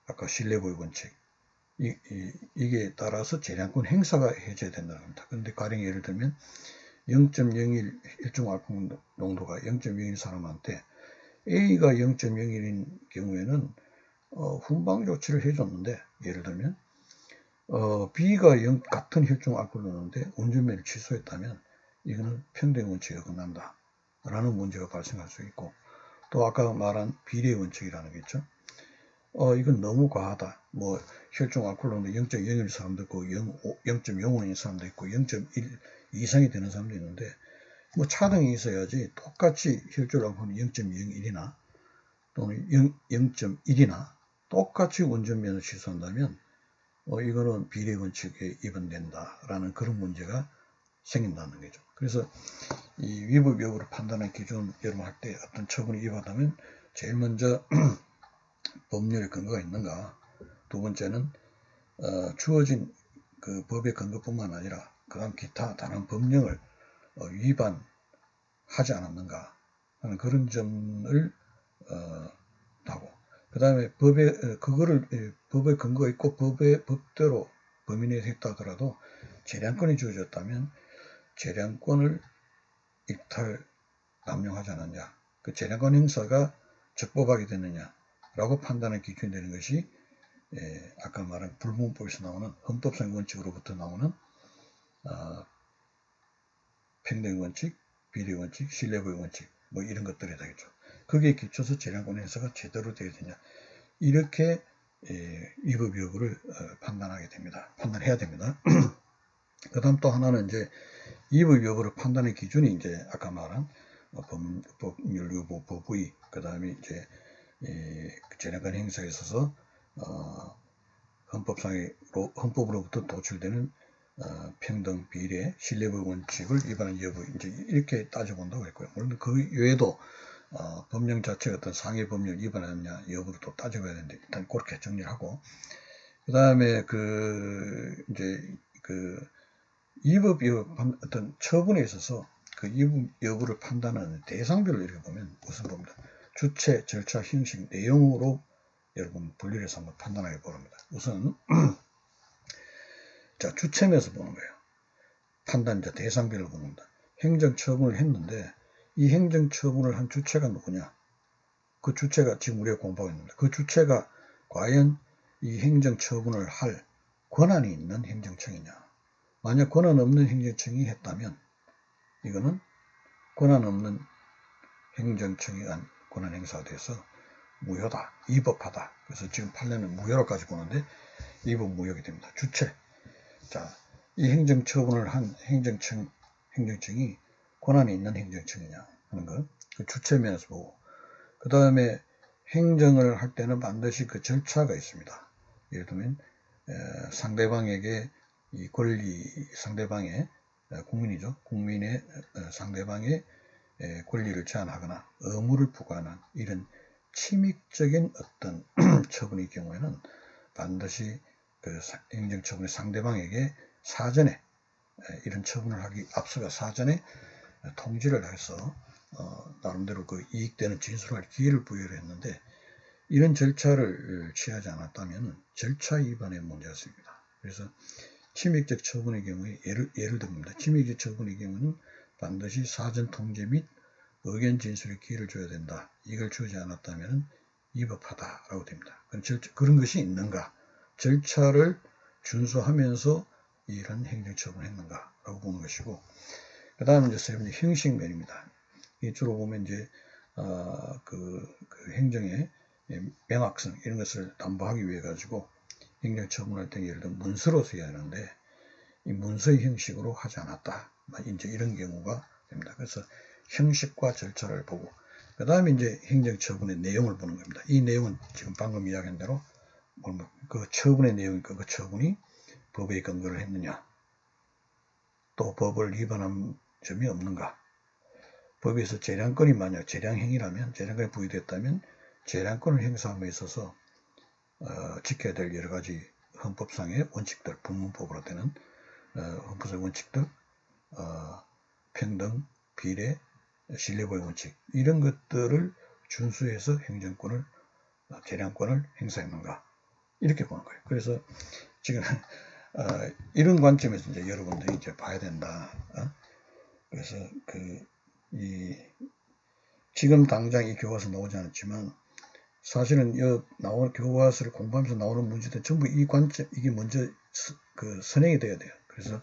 아까 신뢰보호 원칙 이게 따라서 재량권 행사가 해제된다는 겁니다. 그런데 가령 예를 들면 0.01 일종 알코올 농도가 0.01 사람한테 A가 0.01인 경우에는 훈방 조치를 해줬는데 예를 들면 B가 같은 혈중 알코올로는데 운전면허를 취소했다면 이거는 평등 원칙에 어긋난다 라는 문제가 발생할 수 있고, 또 아까 말한 비례 원칙이라는 게 있죠. 이건 너무 과하다. 뭐 혈중 알코올로는 0.01 사람도 있고 0.05인 사람도 있고 0.1 이상이 되는 사람도 있는데, 뭐 차등이 있어야지 똑같이 혈중 알코올은 0.01이나 또는 0.1이나 똑같이 운전면허 취소한다면 이거는 비례 원칙에 위반된다라는 그런 문제가 생긴다는 거죠. 그래서 이 위법 여부를 판단하는 기준 여러분 할 때 어떤 처분이 위반하면 제일 먼저 법률의 근거가 있는가, 두 번째는 주어진 그 법의 근거뿐만 아니라 그다음 기타 다른 법령을 위반하지 않았는가 하는 그런 점을 하고, 그 다음에 법의 근거가 있고 법대로 범위 내에서 했다 하더라도 재량권이 주어졌다면 재량권을 일탈 남용하지 않았냐, 그 재량권 행사가 적법하게 됐느냐라고 판단의 기준이 되는 것이 아까 말한 불문법에서 나오는 헌법상 원칙으로부터 나오는 평등 원칙, 비례 원칙, 신뢰보의 원칙 뭐 이런 것들이 되겠죠. 거기에 기초서 재량권 행사가 제대로 되어야 되냐, 이렇게 위법 여부를 판단해야 됩니다. 그 다음 또 하나는 이제 위법 여부를 판단의 기준이 이제 아까 말한 법률 여부, 법의, 그 다음에 이제 재량권 행사에 있어서 헌법으로부터 도출되는 평등, 비례, 신뢰보의 원칙을 위반한 여부, 이제 이렇게 따져본다고 했고요. 물론 그 외에도 법령 자체가 어떤 상해 법률 위반하느냐 여부를 또 따져봐야 되는데, 일단 그렇게 정리를 하고, 그 다음에 이제 위법 여부 어떤 처분에 있어서 그 위법 여부를 판단하는 대상별로 이렇게 보면 우선 봅니다. 주체, 절차, 형식, 내용으로 여러분 분리를 해서 한번 판단하게 보랍니다. 우선 자, 주체면에서 보는 거예요. 판단자 대상별로 보는 겁니다. 행정처분을 했는데 이 행정처분을 한 주체가 누구냐? 그 주체가 지금 우리가 공부하고 있는데, 그 주체가 과연 이 행정처분을 할 권한이 있는 행정청이냐? 만약 권한 없는 행정청이 했다면 이거는 권한 없는 행정청이 한 권한 행사가 돼서 무효다, 위법하다. 그래서 지금 판례는 무효로까지 보는데 위법 무효가 됩니다. 주체. 자, 이 행정처분을 한 행정청이 권한이 있는 행정청이냐 하는 것, 그 주체면에서 보고, 그 다음에 행정을 할 때는 반드시 그 절차가 있습니다. 예를 들면 상대방에게 이 권리, 상대방의 국민이죠. 국민의 상대방의 권리를 제한하거나 의무를 부과하는 이런 침입적인 어떤 처분의 경우에는 반드시 그 행정처분의 상대방에게 사전에 이런 처분을 하기 앞서가 사전에 통지를 해서 나름대로 그 이익되는 진술할 기회를 부여를 했는데, 이런 절차를 취하지 않았다면 절차 위반의 문제가 있습니다. 그래서 침입적 처분의 경우에 예를 듭니다. 침입적 처분의 경우는 반드시 사전 통제 및 의견 진술의 기회를 줘야 된다. 이걸 주지 않았다면 위법하다라고 됩니다. 그런 것이 있는가? 절차를 준수하면서 이런 행정처분을 했는가라고 보는 것이고, 그 다음은 이제 세 번째 형식면입니다. 이 주로 보면 이제 그 행정의 명확성 이런 것을 담보하기 위해 가지고 행정처분할 때 예를 들어 문서로서 해야 하는데 이 문서의 형식으로 하지 않았다. 이제 이런 경우가 됩니다. 그래서 형식과 절차를 보고, 그 다음에 이제 행정처분의 내용을 보는 겁니다. 이 내용은 지금 방금 이야기한 대로 그 처분의 내용이니까 그 처분이 법에 근거를 했느냐, 또 법을 위반한 점이 없는가, 법에서 재량권이 만약 재량행위라면, 재량권이 부여됐다면 재량권을 행사함에 있어서 지켜야 될 여러 가지 헌법상의 원칙들, 불문법으로 되는 헌법상의 원칙들, 평등, 비례, 신뢰보의 원칙, 이런 것들을 준수해서 행정권을, 재량권을 행사했는가, 이렇게 보는 거예요. 그래서 지금 이런 관점에서 이제 여러분들이 이제 봐야 된다. 그래서 지금 당장 이 교과서 나오지 않았지만 사실은 나오는 교과서를 공부하면서 나오는 문제들 전부 이 관점, 이게 먼저 선행이 돼야 돼요. 그래서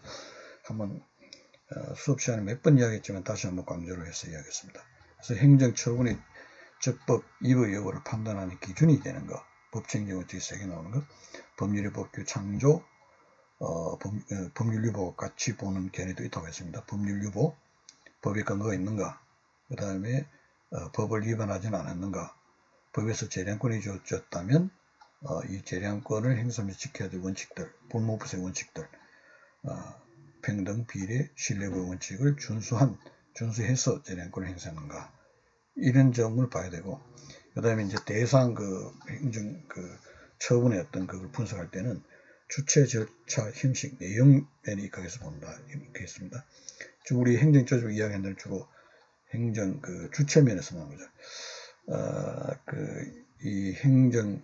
한번 수업 시간에 몇 번 이야기했지만 다시 한번 강조를 해서 이야기했습니다. 그래서 행정처분이 적법 위법 여부를 판단하는 기준이 되는 거, 법칙행정원칙이 3개 나오는 거, 법률의 법규 창조, 법률유보 같이 보는 견해도 있다고 했습니다. 법률유보, 법의 근거가 있는가, 그 다음에 법을 위반하지는 않았는가, 법에서 재량권이 주어졌다면 이 재량권을 행사하면서 지켜야 될 원칙들, 불모부의 원칙들, 평등, 비례, 신뢰의 원칙을 준수해서 재량권을 행사하는가, 이런 점을 봐야 되고, 그 다음에 이제 대상 행정 처분의 어떤 그걸 분석할 때는 주체, 절차, 형식, 내용 면에 입각해서 본다 이렇게 했습니다. 우리 행정처분 이야기하는 데는 주로 행정 주체 면에서 나온 거죠. 이 행정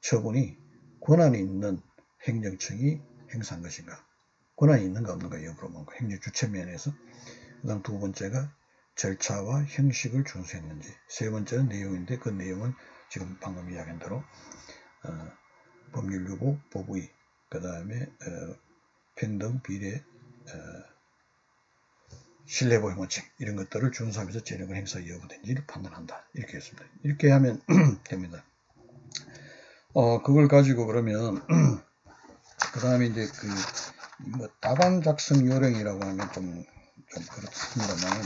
처분이 권한이 있는 행정청이 행사한 것인가, 권한이 있는가 없는가 여부로 보는 거, 행정 주체 면에서. 그 다음 두 번째가 절차와 형식을 준수했는지, 세 번째는 내용인데 그 내용은 지금 방금 이야기한 대로 법률유보, 법의, 그 다음에 평등, 비례, 신뢰보호 원칙 이런 것들을 준수하면서 재량권 행사 여부된지를 판단한다 이렇게 했습니다. 이렇게 하면 됩니다. 그걸 가지고 그러면 그 다음에 이제 답안 작성 요령이라고 하면 좀 그렇습니다만,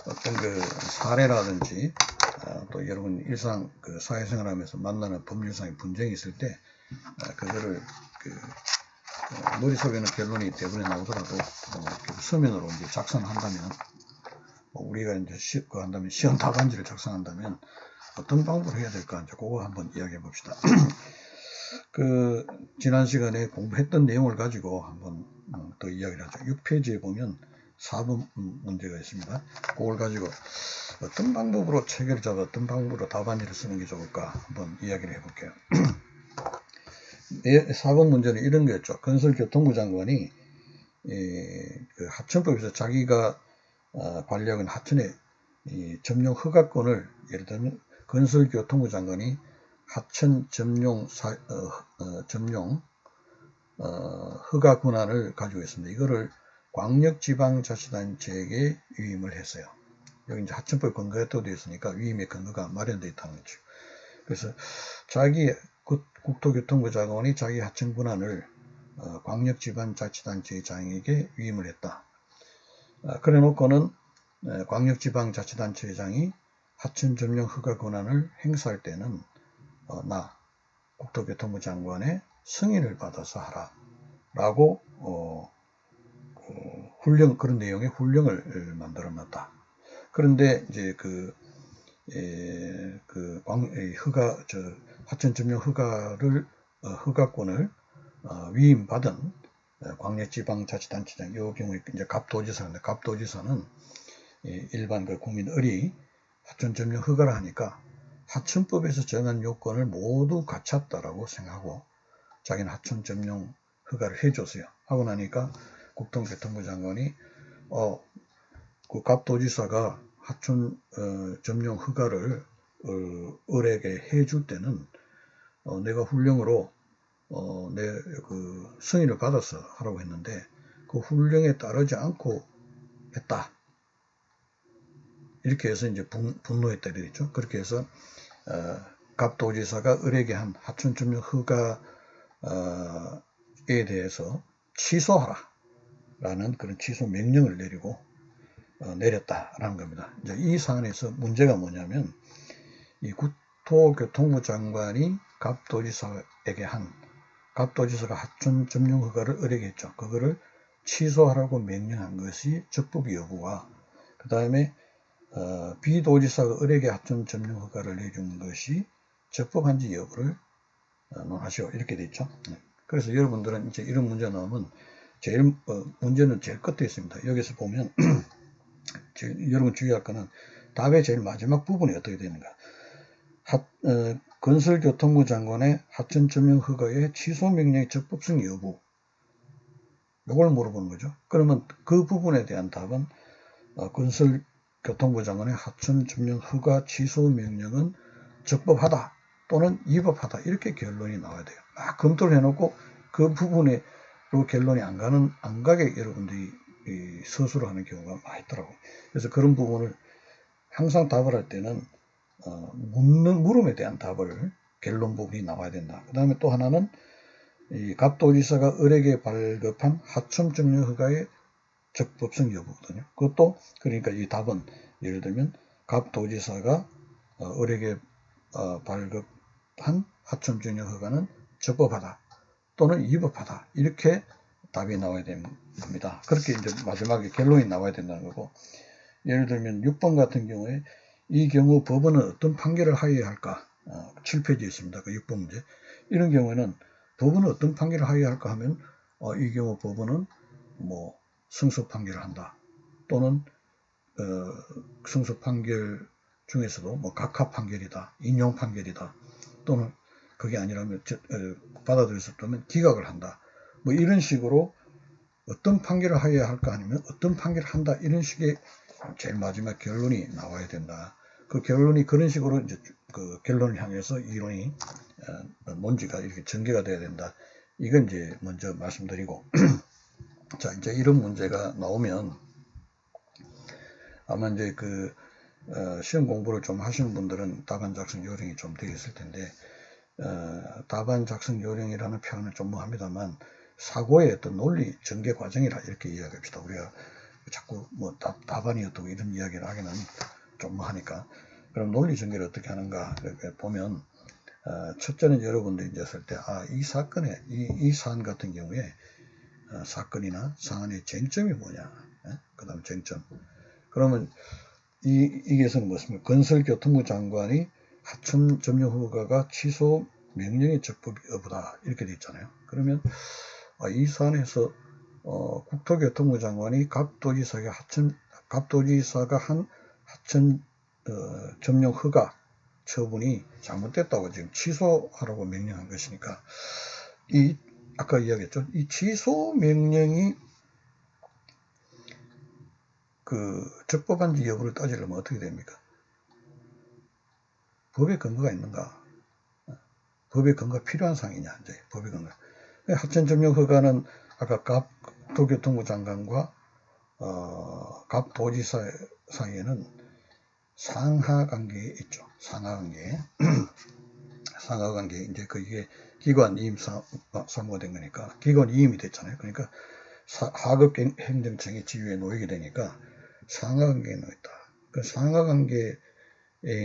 어떤 사례라든지 또 여러분 일상 사회생활하면서 만나는 법률상의 분쟁이 있을 때 그거를 머릿속에는 결론이 대부분 나오더라도 서면으로 이제 작성한다면, 우리가 이제 한다면 시험 답안지를 작성한다면 어떤 방법을 해야 될까, 이제 그거 한번 이야기해 봅시다. 지난 시간에 공부했던 내용을 가지고 한번 더 이야기를 하죠. 6페이지에 보면 4번 문제가 있습니다. 그걸 가지고 어떤 방법으로 체계를 잡아 어떤 방법으로 답안지를 쓰는 게 좋을까 한번 이야기를 해볼게요. 4번 문제는 이런 거였죠. 건설교통부 장관이 하천법에서 자기가 관리하는 하천의 점용 허가권을, 예를 들면 건설교통부 장관이 하천 점용 허가 권한을 가지고 있습니다. 이거를 광역지방자치단체에게 위임을 했어요. 여기 이제 하천법 근거가 되어 있으니까 위임의 근거가 마련되어 있다는 거죠. 그래서 자기 국토교통부 장관이 자기 하천 권한을 광역지방자치단체장에게 위임을 했다. 그래 놓고는 광역지방자치단체장이 하천 점용 허가 권한을 행사할 때는 나 국토교통부 장관의 승인을 받아서 하라 라고 그런 내용의 훈령을 만들어 놨다. 그런데 이제 하천 점용 허가권을 위임받은 광역지방자치단체장, 이 경우에 이제 갑도지사인데, 갑도지사는 일반 국민들이 하천 점용 허가를 하니까 하천법에서 정한 요건을 모두 갖췄다라고 생각하고 자기는 하천 점용 허가를 해줬어요. 하고 나니까 국토교통부 장관이 그 갑도지사가 하천 점용 허가를 을에게 해줄 때는 내가 훈령으로 내 승인을 받아서 하라고 했는데 그 훈령에 따르지 않고 했다. 이렇게 해서 이제 분노했다 이랬죠. 그렇게 해서 갑도지사가 을에게 한 하천 점용 허가에 대해서 취소하라 라는 그런 취소 명령을 내렸다라는 겁니다. 이제 이 사안에서 문제가 뭐냐면, 이 국토교통부 장관이 갑도지사가 하천 점용 허가를 을에게 했죠. 그거를 취소하라고 명령한 것이 적법 여부와, 그 다음에 비도지사가 을에게 하천 점용 허가를 내준 것이 적법한지 여부를 논하시오. 이렇게 돼 있죠. 그래서 여러분들은 이제 이런 문제 나오면 문제는 제일 끝에 있습니다. 여기서 보면 여러분 주의할 거는 답의 제일 마지막 부분이 어떻게 되는가. 건설교통부 장관의 하천 점용 허가의 취소 명령의 적법성 여부, 이걸 물어보는 거죠. 그러면 그 부분에 대한 답은 건설교통부 장관의 하천 점용 허가 취소 명령은 적법하다 또는 위법하다, 이렇게 결론이 나와야 돼요. 막 검토를 해놓고 그 부분으로 결론이 안 가게 여러분들이 서술을 하는 경우가 많이 있더라고요. 그래서 그런 부분을 항상 답을 할 때는 물음에 대한 답을 결론 부분이 나와야 된다. 그 다음에 또 하나는 이 갑도지사가 을에게 발급한 하청점령 허가의 적법성 여부거든요. 그것도 그러니까 이 답은 예를 들면 갑도지사가 을에게 발급한 하청점령 허가는 적법하다 또는 위법하다 이렇게 답이 나와야 되는 겁니다. 그렇게 이제 마지막에 결론이 나와야 된다는 거고, 예를 들면 6번 같은 경우에 이 경우 법원은 어떤 판결을 하여야 할까? 7페이지에 있습니다. 그 6번 문제. 이런 경우에는 법원은 어떤 판결을 하여야 할까 하면 이 경우 법원은 뭐 승소 판결을 한다. 또는 승소 판결 중에서도 뭐 각하 판결이다. 인용 판결이다. 또는 그게 아니라면 받아들일 수 없다면 기각을 한다. 뭐 이런 식으로 어떤 판결을 하여야 할까 아니면 어떤 판결을 한다 이런 식의 제일 마지막 결론이 나와야 된다. 그 결론이 그런 식으로 이제 그 결론을 향해서 이론이 논지가 이렇게 전개가 돼야 된다. 이건 이제 먼저 말씀드리고 자 이제 이런 문제가 나오면 아마 이제 그 시험 공부를 좀 하시는 분들은 답안 작성 요령이 좀 되겠을 텐데 답안 작성 요령이라는 표현은 좀 뭐합니다만 사고의 어떤 논리 전개 과정이라 이렇게 이야기합시다. 우리가 자꾸 뭐 답안이 어떻고 이런 이야기를 하기는 좀 뭐 하니까. 그럼 논리 전개를 어떻게 하는가 이렇게 보면 첫째는 여러분들이 이제 했을 때 이 사건에 이 사안 같은 경우에 사건이나 사안의 쟁점이 뭐냐. 그 다음 쟁점. 그러면 이게서는 무엇입니까? 건설교통부 장관이 하청 점령 허가가 취소 명령의 적법이 여부다 이렇게 돼 있잖아요. 그러면 이 사안에서 국토교통부 장관이 갑도지사가 한 하청 점령 허가 처분이 잘못됐다고 지금 취소하라고 명령한 것이니까 아까 이야기했죠. 이 취소 명령이 그 적법한지 여부를 따지려면 어떻게 됩니까? 법의 근거가 있는가? 법의 근거가 필요한 사항이냐? 이제 법의 근거. 하청 점령 허가는 아까 갑도교통부 장관과 갑도지사 사이에는 상하관계에 있죠. 상하관계. 상하관계. 이제 그게 기관 이임 사무가 된 거니까 기관 이임이 됐잖아요. 그러니까 하급 행정청의 지위에 놓이게 되니까 상하관계에 놓였다. 그 상하관계에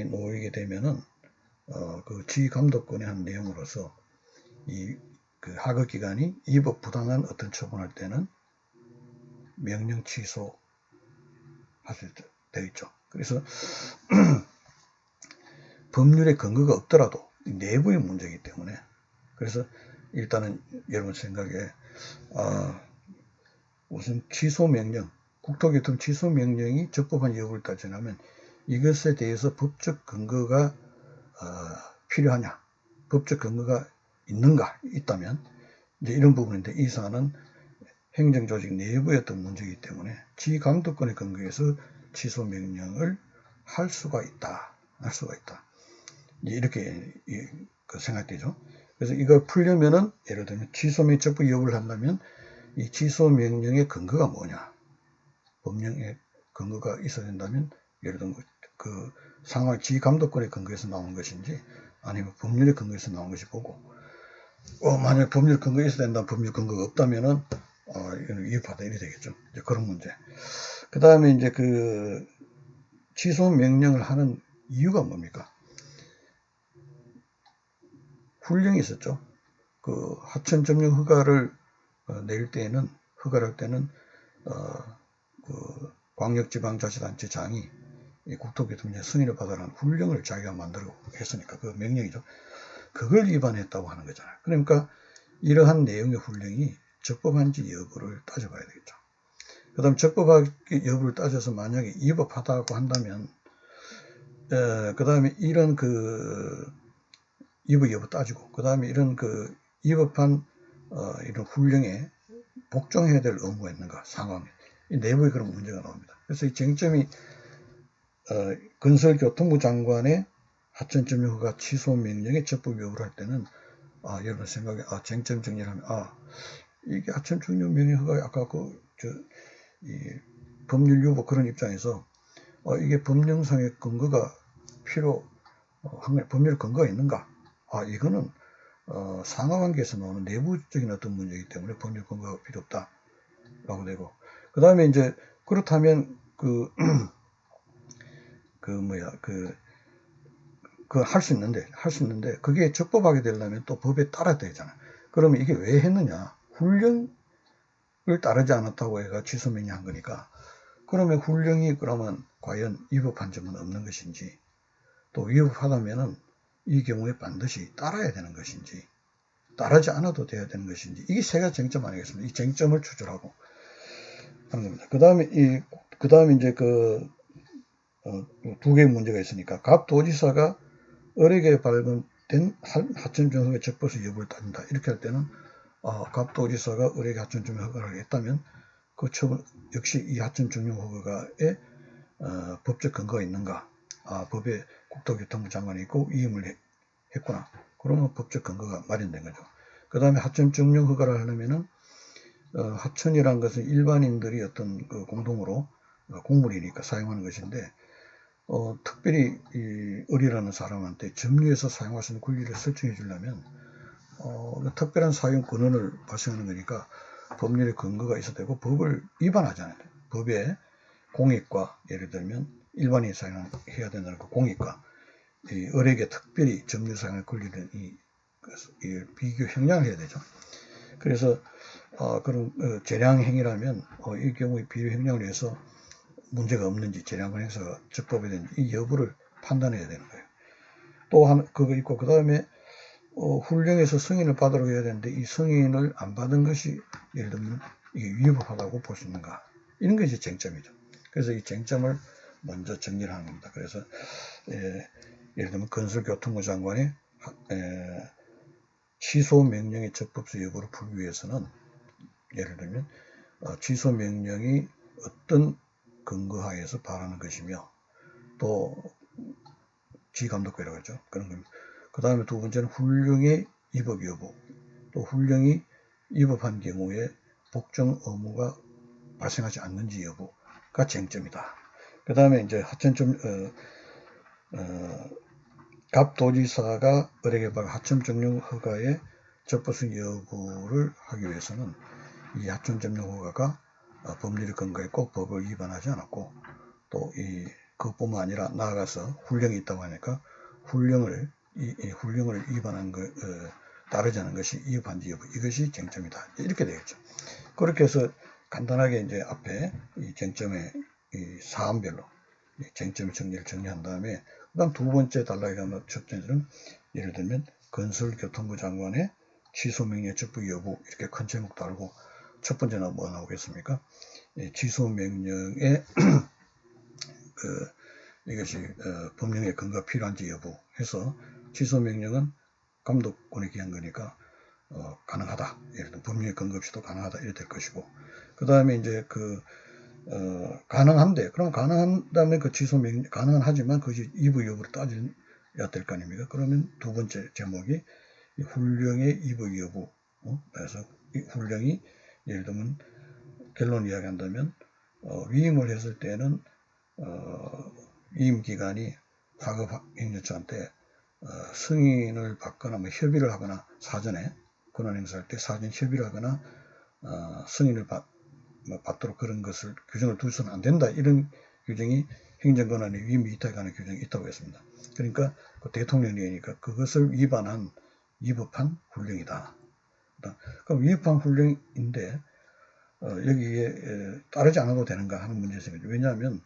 놓이게 되면은 그 지휘감독권의 한 내용으로서 그 하급기관이 위법 부당한 어떤 처분할 때는 명령 취소 할 수 되어 있죠. 그래서 법률의 근거가 없더라도 내부의 문제이기 때문에 그래서 일단은 여러분 생각에 우선 취소 명령, 국토교통 취소 명령이 적법한 여부를 따지려면 이것에 대해서 법적 근거가 필요하냐, 법적 근거가 있는가 있다면 이제 이런 부분인데 이 사안은 행정조직 내부의 어떤 문제이기 때문에 지휘감독권의 근거에서 취소 명령을 할 수가 있다. 이렇게 생각되죠. 그래서 이걸 풀려면은 예를 들면 취소명령 적법 여부를 한다면 이 취소 명령의 근거가 뭐냐? 법령의 근거가 있어야 된다면 예를 들면 그 상하 지휘감독권의 근거에서 나오는 것인지 아니면 법률의 근거에서 나온 것이 보고 만약 법률 근거가 있어야 된다 법률 근거가 없다면은 이건 위법하다 이래 되겠죠. 이제 그런 문제. 그 다음에 이제 그 취소 명령을 하는 이유가 뭡니까? 훈령이 있었죠. 그 하청 점령 허가를 허가를 할 때는 그 광역지방자치단체장이 국토교통부의 승인을 받아라는 훈령을 자기가 만들고 했으니까 그 명령이죠. 그걸 위반했다고 하는 거잖아요. 그러니까 이러한 내용의 훈령이 적법한지 여부를 따져봐야 되겠죠. 그 다음 적법한 여부를 따져서 만약에 위법하다고 한다면 그 다음에 이런 그 위법 여부 따지고 그 다음에 이런 그 위법한 이런 훈령에 복종해야 될 의무가 있는가 상황에 이 내부에 그런 문제가 나옵니다. 그래서 이 쟁점이 건설교통부 장관의 하청 점령 허가 취소 명령의 적법 여부를 할 때는 여러분 생각에, 쟁점 정리를 하면, 이게 하천중립 명예허가 아까 이 법률 유보 그런 입장에서, 이게 법령상의 근거가 법률 근거가 있는가? 이거는, 상하관계에서 나오는 내부적인 어떤 문제이기 때문에 법률 근거가 필요 없다라고 되고, 그 다음에 이제, 그렇다면, 할 수 있는데, 그게 적법하게 되려면 또 법에 따라야 되잖아. 그러면 이게 왜 했느냐? 훈령을 따르지 않았다고 해가 취소명령한 거니까, 그러면 훈령이 그러면 과연 위법한 점은 없는 것인지, 또 위법하다면은 이 경우에 반드시 따라야 되는 것인지, 따르지 않아도 돼야 되는 것인지, 이게 세 가지 쟁점 아니겠습니까? 이 쟁점을 추출하고 하는 겁니다. 그 다음에 이제 두 개의 문제가 있으니까, 갑 도지사가 을에게 발급된 하천중립 적법성 여부를 따진다. 이렇게 할 때는, 갑 도지사가 을에게 하천중립 허가를 했다면, 그 처분 역시 이 하천중립 허가에 법적 근거가 있는가? 법에 국토교통부 장관이 있고 위임을 했구나. 그러면 법적 근거가 마련된 거죠. 그 다음에 하천중립 허가를 하려면은, 하천이란 것은 일반인들이 어떤 공동으로 공물이니까 사용하는 것인데, 특별히 이 을이라는 사람한테 점유해서 사용할 수 있는 권리를 설정해 주려면, 특별한 사용 권한을 발생하는 거니까 법률의 근거가 있어야 되고, 법을 위반하지 않아야 돼요. 법의 공익과, 예를 들면 일반인이 사용해야 된다는 그 공익과, 이 을에게 특별히 점유 사용할 권리를 이 비교 형량을 해야 되죠. 그래서 그런 재량행위라면 이 경우에 비교 형량을 해서 문제가 없는지, 재량권 행사가 적법이 되는지 이 여부를 판단해야 되는 거예요. 또 그거 있고, 그 다음에 훈령에서 승인을 받으러 해야 되는데 이 승인을 안 받은 것이 예를 들면 이게 위법하다고 볼 수 있는가, 이런 것이 쟁점이죠. 그래서 이 쟁점을 먼저 정리를 하는 겁니다. 그래서 예를 들면 건설교통부 장관의 취소 명령의 적법성 여부를 풀기 위해서는, 예를 들면 취소 명령이 어떤 근거하에서 발하는 것이며, 또 지감독관이라고 하죠. 그런 겁니다. 그 다음에 두 번째는 훈령의 위법 여부, 또 훈령이 위법한 경우에 복종 의무가 발생하지 않는지 여부가 쟁점이다. 그 다음에 이제 갑도지사가 을에게 받은 하천점령 허가의 적법성 여부를 하기 위해서는 이 하천점령 허가가 법률이 근거했고 법을 위반하지 않았고, 또 그것뿐만 아니라 나아가서 훈령이 있다고 하니까 훈령을 위반한 거, 따르지 않은 것이 위법한지 여부, 이것이 쟁점이다. 이렇게 되겠죠. 그렇게 해서 간단하게 이제 앞에 이 쟁점의 이 사안별로 쟁점의 정리를 정리한 다음에, 그다음 두 번째 단락에 가면 첫 번째는 예를 들면 건설교통부 장관의 취소명령 적법 여부, 이렇게 큰 제목 달고, 첫 번째는 뭐 나오겠습니까? 취소명령의 이것이 법령의 근거가 필요한지 여부 해서, 취소명령은 감독권에 기한 거니까 가능하다. 예를 들면 법령의 근거 없이도 가능하다. 이렇게 될 것이고, 그 다음에 이제 가능한데, 그럼 가능한다면 그 취소명령 가능은 하지만 그것이 위법 여부를 따져야 될 거 아닙니까? 그러면 두 번째 제목이 훈령의 위법 여부. 그래서 이 훈령이 예를 들면 결론 이야기한다면 위임을 했을 때는 위임 기간이 과거 행정처한테 승인을 받거나 협의를 하거나, 사전에 권한 행사할 때 사전 협의를 하거나 승인을 받도록 그런 것을 규정을 두서는 안 된다. 이런 규정이 행정권한의 위임 이탈에 관한 규정이 있다고 했습니다. 그러니까 그 대통령령이니까 그것을 위반한 위법한 훈령이다. 그럼 위법한 훈령인데 여기에 따르지 않아도 되는가 하는 문제가 생기죠. 왜냐하면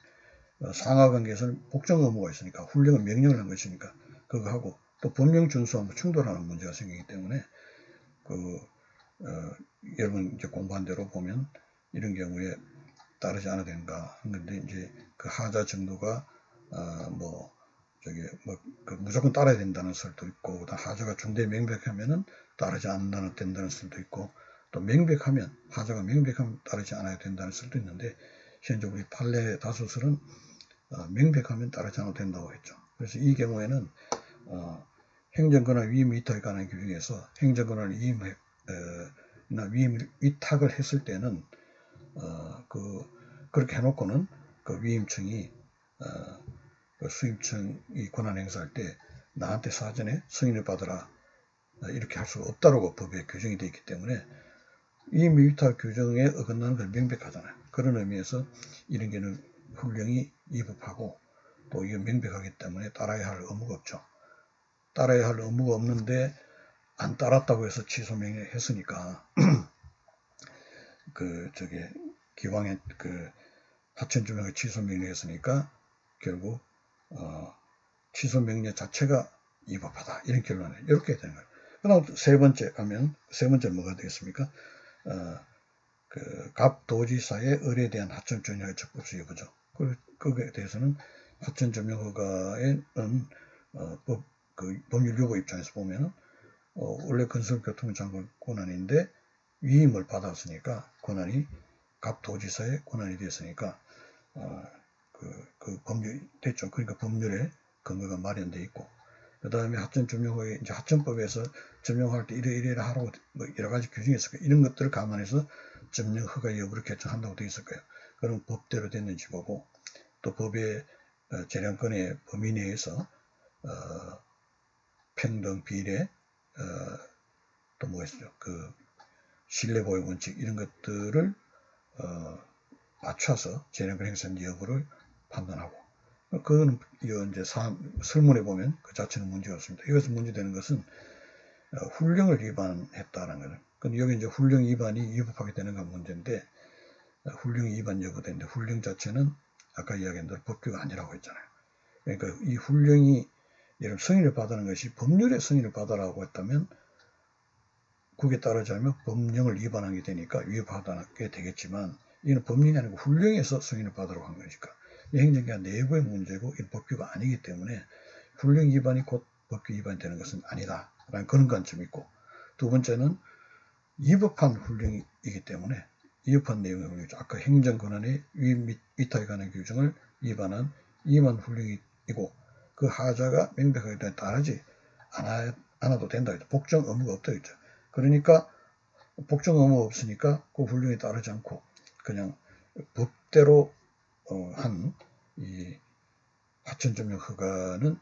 상하관계에서는 복종 의무가 있으니까, 훈령은 명령을 한 것이니까 그거하고 또 법령 준수하고 충돌하는 문제가 생기기 때문에 여러분 이제 공부한 대로 보면 이런 경우에 따르지 않아야 되는가 하는 건데, 이제 그 하자 정도가 무조건 따라야 된다는 설도 있고, 그다음 하자가 중대 명백하면은 따르지 않아도 된다는 설도 있고, 또 명백하면, 하자가 명백하면 따르지 않아야 된다는 설도 있는데, 현재 우리 판례 다수설은 명백하면 따르지 않아도 된다고 했죠. 그래서 이 경우에는 행정권한 위임 위탁에 관한 규정에서 행정권한 위임 위탁을 했을 때는 그렇게 해놓고는 그 위임청이 그 수임청이 권한 행사할 때 나한테 사전에 승인을 받으라 이렇게 할 수가 없다라고 법에 규정이 되어 있기 때문에 위임 위탁 규정에 어긋나는 걸 명백하잖아요. 그런 의미에서 이런 게는 훈령이 위법하고 또 이건 명백하기 때문에 따라야 할 의무가 없죠. 따라야 할 의무가 없는데 안 따랐다고 해서 취소 명령했으니까 기왕에 하천조명을 취소 명령했으니까 결국 취소 명령 자체가 위법하다 이런 결론을 이렇게 되는 거예요. 그다음 세 번째 뭐가 되겠습니까? 갑 도지사의 을에 대한 하천조명의 적법수 여부죠. 거기에 대해서는 하천조명허가에는 법률 요구 입장에서 보면은 원래 건설교통장관 권한인데 위임을 받았으니까 권한이 갑 도지사의 권한이 됐으니까 그 법률 됐죠. 그러니까 법률에 근거가 마련되어 있고 그 다음에 하천조명허에 이제 하천법에서 점령할 때 이래 하라고 뭐 여러 가지 규정이 있을 거예요. 이런 것들을 감안해서 점령허가 여부를 결정한다고 되어 있을 거예요. 그럼 법대로 됐는지 보고 또 법의 재량권의 범위 내에서 평등 비례 또 뭐 있죠? 신뢰보호 원칙 이런 것들을 맞춰서 재량권 행사인지 여부를 판단하고 그거는 이제 설문에 보면 그 자체는 문제가 없습니다. 여기서 문제되는 것은 훈령을 위반했다는 거는. 근데 여기 이제 훈령 위반이 위법하게 되는 건 문제인데 훈령 위반 여부인데 훈령 자체는 아까 이야기한 대로 법규가 아니라고 했잖아요. 그러니까 이 훈령이 예를 승인을 받는 것이 법률의 승인을 받으라고 했다면 그게 따르지 않으면 법령을 위반하게 되니까 위법하게 되겠지만 이는 법령이 아니고 훈령에서 승인을 받으라고 한 거니까 이 행정기관 내부의 문제고 이 법규가 아니기 때문에 훈령 위반이 곧 법규 위반이 되는 것은 아니다 라는 그런 관점이 있고 두 번째는 위법한 훈령이기 때문에 위법한 내용의 훈령이죠. 아까 행정권한의 위탁에 관한 규정을 위반한 위반 훈령이고 그 하자가 명백하게 따르지 않아도 된다. 복종 의무가 없다. 했죠. 그러니까 복종 의무가 없으니까 그 훈령에 따르지 않고 그냥 법대로 한 이 하천점령 허가는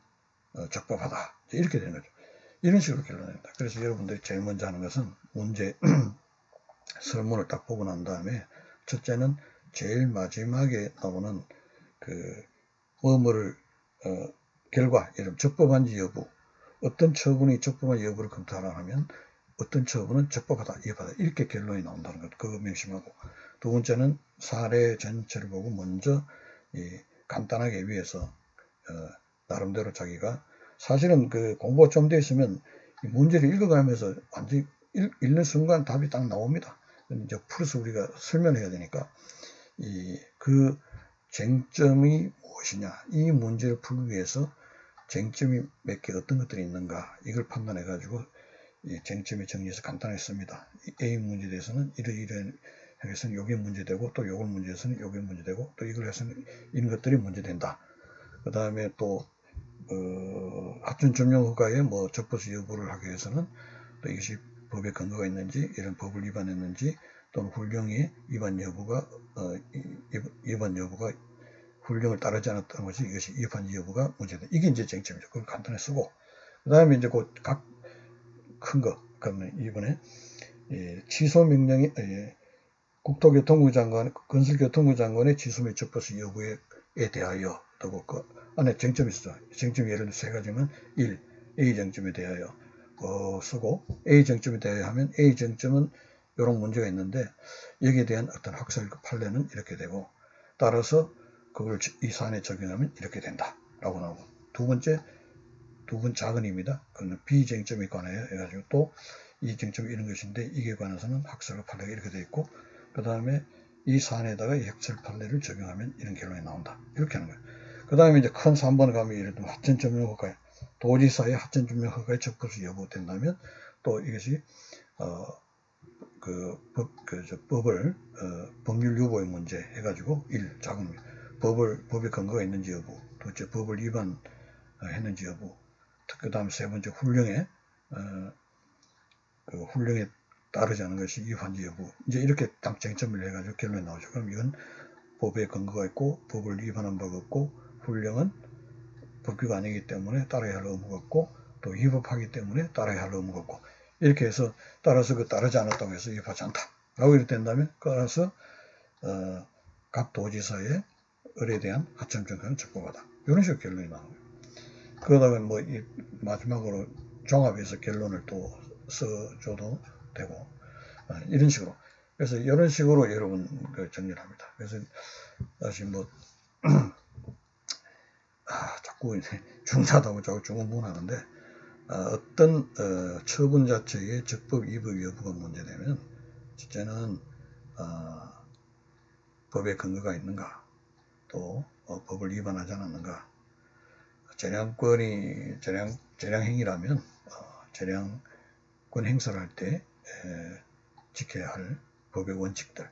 적법하다. 이렇게 되는 거죠. 이런 식으로 결론냅니다. 그래서 여러분들이 제일 먼저 하는 것은 문제 설문을 딱 보고 난 다음에 첫째는 제일 마지막에 나오는 뭐뭐를 결과, 예를 적법한지 여부, 어떤 처분이 적법한 여부를 검토하라 하면 어떤 처분은 적법하다, 위법하다 이렇게 결론이 나온다는 것, 그거 명심하고 두 번째는 사례 전체를 보고 먼저 간단하게 위해서 나름대로 자기가 사실은 공부가 좀 돼 있으면 문제를 읽어가면서 완전히 읽는 순간 답이 딱 나옵니다. 이제 풀어서 우리가 설명해야 되니까 그 쟁점이 무엇이냐, 이 문제를 풀기 위해서 쟁점이 몇 개 어떤 것들이 있는가 이걸 판단해 가지고 쟁점이 정리해서 간단하게 씁니다. A 문제에 대해서는 이런 해서는 요게 문제되고 또 요걸 문제해서는 요게 문제되고 또 이걸 해서는 이런 것들이 문제된다. 그 다음에 또 하천점령허가에 뭐 적법수 여부를 하기 위해서는 또 이것이 법에 근거가 있는지 이런 법을 위반했는지 또는 훈령의 위반 여부가 훈령을 따르지 않았다는 것이 이것이 위반 여부가 문제다. 이게 이제 쟁점이죠. 그걸 간단히 쓰고 그 다음에 이제 각 큰 거 그러면 이번에 취소 명령이 국토교통부 장관, 건설교통부 장관의 취소 및 적법수 여부에 대하여 또 그 안에 쟁점이 있어. 쟁점이 예를 들어 세 가지면 1. A 쟁점에 대하여 쓰고 A 쟁점에 대하여 하면 A 쟁점은 이런 문제가 있는데 여기에 대한 어떤 학설 판례는 이렇게 되고 따라서 그걸 이 사안에 적용하면 이렇게 된다 라고 나오고 두 번째 작은입니다. 그는 B 쟁점에 관하여 해가지고 또 이 쟁점이 이런 것인데 이게 관해서는 학설 판례가 이렇게 되어 있고 그 다음에 이 사안에다가 이 학설 판례를 적용하면 이런 결론이 나온다. 이렇게 하는 거예요. 그 다음에 이제 큰 3번 가면 예를 들면 하천점령허가 도지사의 하천점령허가의 적법수 여부 된다면 또 이것이 법을 법률 유보의 문제 해가지고 1. 작은 법에 근거가 있는지 여부, 둘째 법을 위반했는지 여부, 그 다음 세 번째 훈령에 그 훈령에 따르지 않은 것이 위반지 여부. 이제 이렇게 딱 쟁점을 해가지고 결론이 나오죠. 그럼 이건 법에 근거가 있고 법을 위반한 바가 없고 훈령은 법규가 아니기 때문에 따라야 할 의무가 없고 또 위법하기 때문에 따라야 할 의무가 없고 이렇게 해서 따라서 그 따르지 않았다고 해서 위법하지 않다 라고 이렇게 된다면 따라서 각 도지사의 을에 대한 하청 정가는 적법하다 이런 식으로 결론이 나오는 거예요. 그러다가 뭐 마지막으로 종합해서 결론을 또 써줘도 되고 이런 식으로 그래서 이런 식으로 여러분 정리를 합니다. 그래서 다시 뭐 자꾸 중사하다고 자꾸 중언부언하는데 어떤 처분 자체의 적법 위법 여부가 문제되면 첫째는 법에 근거가 있는가 또 법을 위반하지 않았는가 재량행위라면 재량권 행사를 할 때 지켜야 할 법의 원칙들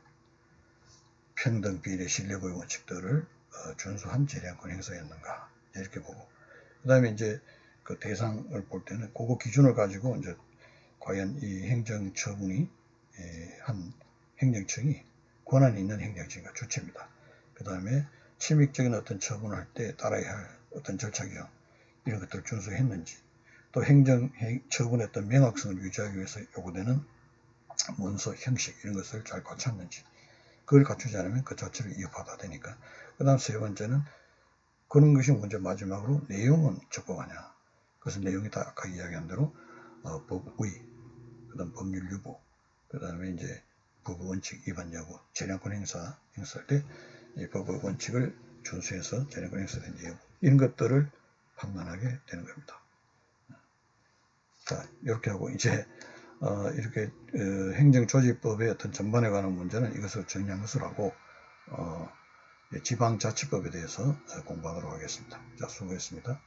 평등 비례 신뢰법의 원칙들을 준수한 재량권 행사였는가 이렇게 보고 그 다음에 이제 그 대상을 볼 때는 그거 기준을 가지고 이제 과연 이 행정처분이 한 행정청이 권한이 있는 행정청인가 주체입니다. 그 다음에 침익적인 어떤 처분을 할 때 따라야 할 어떤 절차 규정 이런 것들을 준수했는지 또 행정처분의 어떤 명확성을 유지하기 위해서 요구되는 문서 형식 이런 것을 잘 갖췄는지 그걸 갖추지 않으면 그 자체를 위법하다 되니까 그 다음 세 번째는 그런 것이 먼저 마지막으로 내용은 적법하냐 그것은 내용이 다 아까 이야기한 대로 법의 그 다음 법률 유보 그 다음에 이제 법의 원칙 위반 여부 재량권 행사할 때 이 법의 원칙을 준수해서 재량권 행사된 여부 이런 것들을 판단하게 되는 겁니다. 자 이렇게 하고 이제 이렇게 행정조직법의 어떤 전반에 관한 문제는 이것을 정리한 것을 하고 지방자치법에 대해서 공부하도록 하겠습니다. 자 수고했습니다.